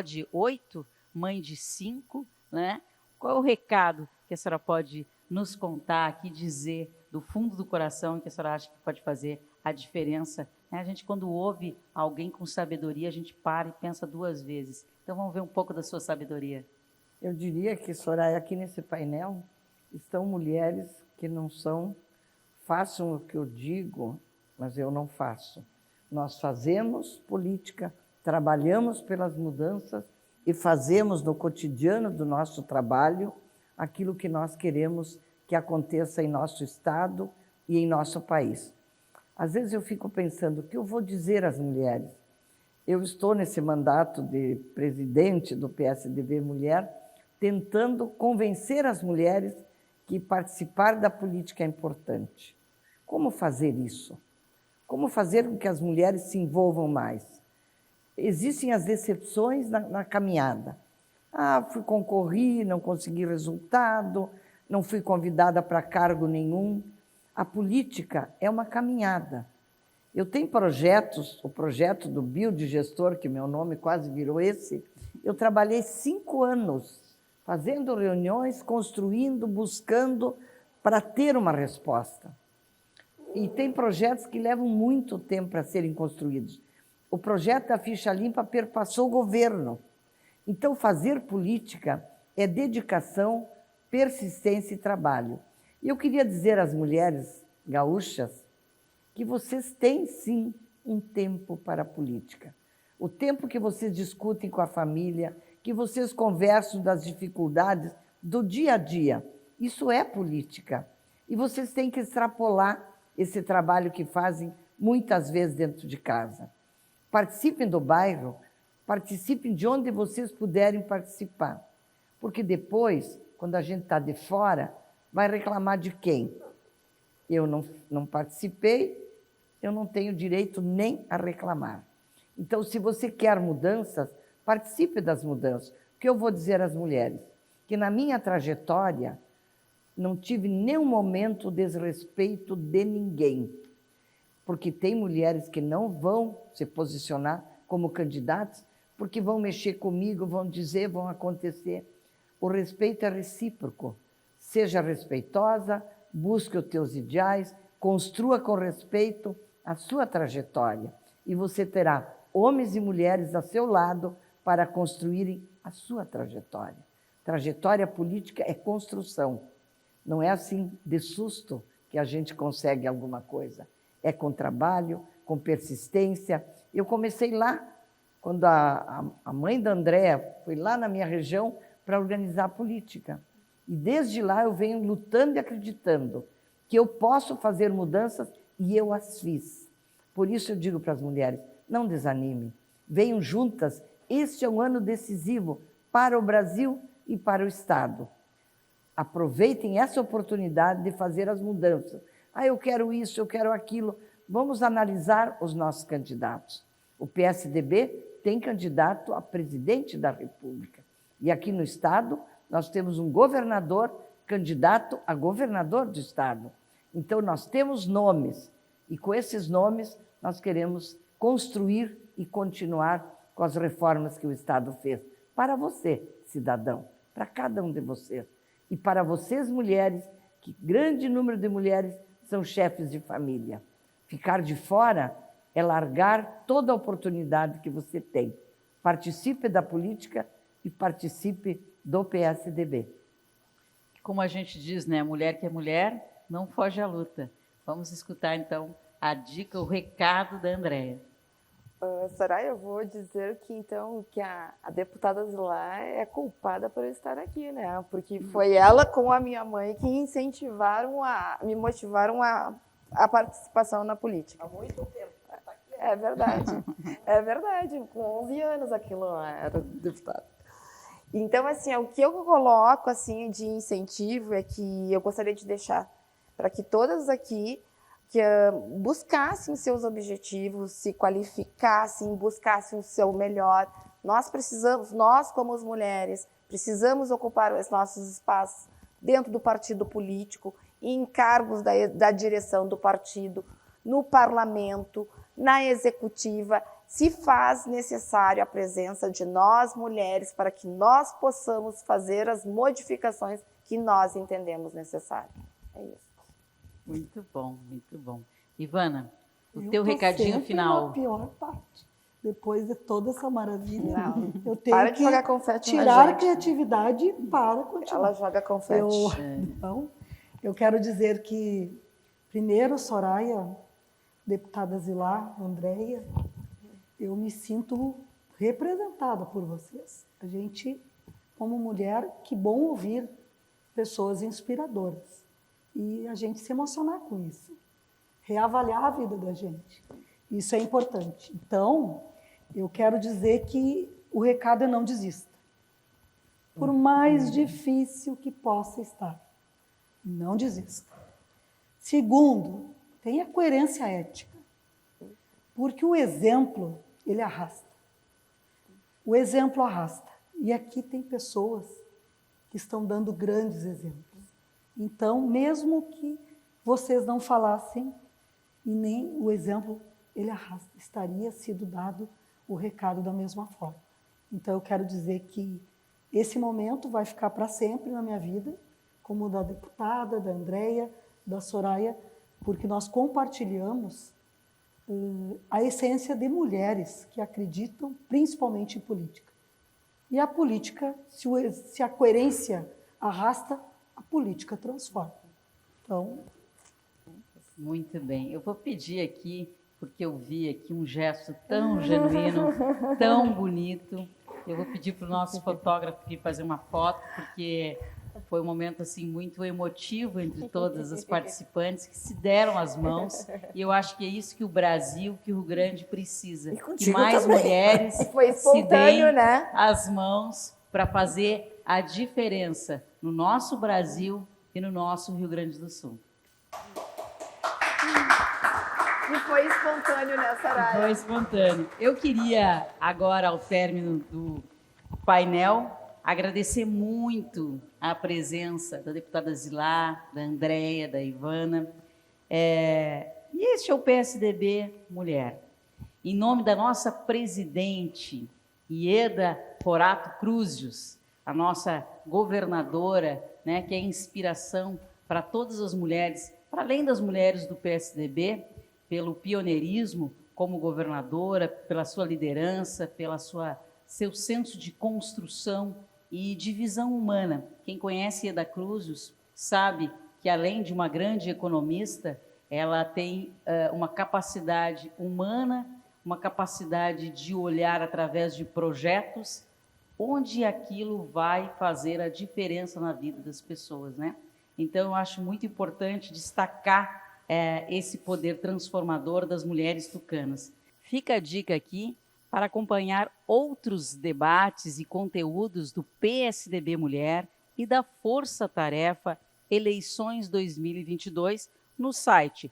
de 8, mãe de 5, né? Qual é o recado que a senhora pode nos contar aqui, dizer do fundo do coração, que a senhora acha que pode fazer a diferença, né? A gente, quando ouve alguém com sabedoria, a gente para e pensa 2 vezes. Então, vamos ver um pouco da sua sabedoria. Eu diria que, Soraya, aqui nesse painel estão mulheres que não façam o que eu digo, mas eu não faço. Nós fazemos política, trabalhamos pelas mudanças e fazemos no cotidiano do nosso trabalho aquilo que nós queremos que aconteça em nosso estado e em nosso país. Às vezes eu fico pensando, o que eu vou dizer às mulheres? Eu estou nesse mandato de presidente do PSDB Mulher, tentando convencer as mulheres que participar da política é importante. Como fazer isso? Como fazer com que as mulheres se envolvam mais? Existem as decepções na caminhada. Concorri, não consegui resultado, não fui convidada para cargo nenhum. A política é uma caminhada. Eu tenho projetos, o projeto do Biodigestor, que meu nome quase virou esse, eu trabalhei 5 anos fazendo reuniões, construindo, buscando para ter uma resposta. E tem projetos que levam muito tempo para serem construídos. O projeto da Ficha Limpa perpassou o governo. Então, fazer política é dedicação, persistência e trabalho. E eu queria dizer às mulheres gaúchas que vocês têm, sim, um tempo para a política. O tempo que vocês discutem com a família, que vocês conversam das dificuldades do dia a dia. Isso é política. E vocês têm que extrapolar esse trabalho que fazem muitas vezes dentro de casa. Participem do bairro, participem de onde vocês puderem participar. Porque depois, quando a gente está de fora, vai reclamar de quem? Eu não participei, eu não tenho direito nem a reclamar. Então, se você quer mudanças, participe das mudanças. O que eu vou dizer às mulheres? Que na minha trajetória, não tive nenhum momento desrespeito de ninguém. Porque tem mulheres que não vão se posicionar como candidatos, porque vão mexer comigo, vão dizer, vão acontecer. O respeito é recíproco. Seja respeitosa, busque os teus ideais, construa com respeito a sua trajetória. E você terá homens e mulheres a seu lado para construírem a sua trajetória. Trajetória política é construção. Não é assim, de susto, que a gente consegue alguma coisa. É com trabalho, com persistência. Eu comecei lá, quando a mãe da Andréa foi lá na minha região para organizar a política. E desde lá eu venho lutando e acreditando que eu posso fazer mudanças e eu as fiz. Por isso eu digo para as mulheres, não desanimem, venham juntas. Este é um ano decisivo para o Brasil e para o Estado. Aproveitem essa oportunidade de fazer as mudanças. Eu quero isso, eu quero aquilo. Vamos analisar os nossos candidatos. O PSDB tem candidato a presidente da República. E aqui no Estado, nós temos um governador candidato a governador do Estado. Então, nós temos nomes. E com esses nomes, nós queremos construir e continuar com as reformas que o Estado fez. Para você, cidadão, para cada um de vocês. E para vocês, mulheres, que grande número de mulheres são chefes de família. Ficar de fora é largar toda a oportunidade que você tem. Participe da política e participe do PSDB. Como a gente diz, né? Mulher que é mulher, não foge à luta. Vamos escutar, então, a dica, o recado da Andréa. Soraya, eu vou dizer que, então, que a deputada Zilá é culpada por eu estar aqui, né? Porque foi ela com a minha mãe que me motivaram a participação na política. Há muito tempo. É verdade, é verdade. Com 11 anos aquilo lá era deputada. Então, assim, o que eu coloco assim, de incentivo é que eu gostaria de deixar para que todas aqui que buscassem seus objetivos, se qualificassem, buscassem o seu melhor. Nós como as mulheres, precisamos ocupar os nossos espaços dentro do partido político, em cargos da direção do partido, no parlamento, na executiva. Se faz necessário a presença de nós, mulheres, para que nós possamos fazer as modificações que nós entendemos necessárias. É isso. Muito bom, muito bom. Ivana, o Eu teu tô recadinho sempre final. Na pior parte. Depois de toda essa maravilha, Não. eu tenho Para de que jogar confete na tirar a gente. criatividade para continuar. Ela joga confete. Então, eu quero dizer que, primeiro, Soraya, deputada Zilá, Andréia, eu me sinto representada por vocês. A gente, como mulher, que bom ouvir pessoas inspiradoras. E a gente se emocionar com isso. Reavaliar a vida da gente. Isso é importante. Então, eu quero dizer que o recado é não desista. Por mais difícil que possa estar, não desista. Segundo, tenha coerência ética. Porque o exemplo, ele arrasta. O exemplo arrasta. E aqui tem pessoas que estão dando grandes exemplos. Então, mesmo que vocês não falassem, e nem o exemplo, ele arrasta, estaria sido dado o recado da mesma forma. Então, eu quero dizer que esse momento vai ficar para sempre na minha vida, como o da deputada, da Andréia, da Soraya, porque nós compartilhamos a essência de mulheres que acreditam principalmente em política. E a política, se a coerência arrasta, a política transforma. Então... Muito bem. Eu vou pedir aqui, porque eu vi aqui um gesto tão genuíno, tão bonito. Eu vou pedir para o nosso fotógrafo aqui fazer uma foto, porque foi um momento assim muito emotivo entre todas as participantes que se deram as mãos. E eu acho que é isso que o Brasil, que o Rio Grande precisa. Que mais também. Mulheres se deem, né, as mãos para fazer a diferença no nosso Brasil e no nosso Rio Grande do Sul. E foi espontâneo, né, Soraya? Foi espontâneo. Eu queria, agora, ao término do painel, agradecer muito a presença da deputada Zilá, da Andréia, da Ivana. E este é o PSDB Mulher. Em nome da nossa presidente, Ieda Forato Cruzius, a nossa governadora, né, que é inspiração para todas as mulheres, para além das mulheres do PSDB, pelo pioneirismo como governadora, pela sua liderança, pela seu senso de construção e de visão humana. Quem conhece Ieda Cruzius sabe que, além de uma grande economista, ela tem uma capacidade humana, uma capacidade de olhar através de projetos onde aquilo vai fazer a diferença na vida das pessoas, né? Então, eu acho muito importante destacar esse poder transformador das mulheres tucanas. Fica a dica aqui para acompanhar outros debates e conteúdos do PSDB Mulher e da Força Tarefa Eleições 2022 no site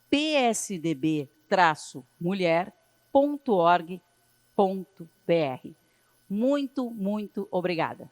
psdb-mulher.org.br. Muito, muito obrigada.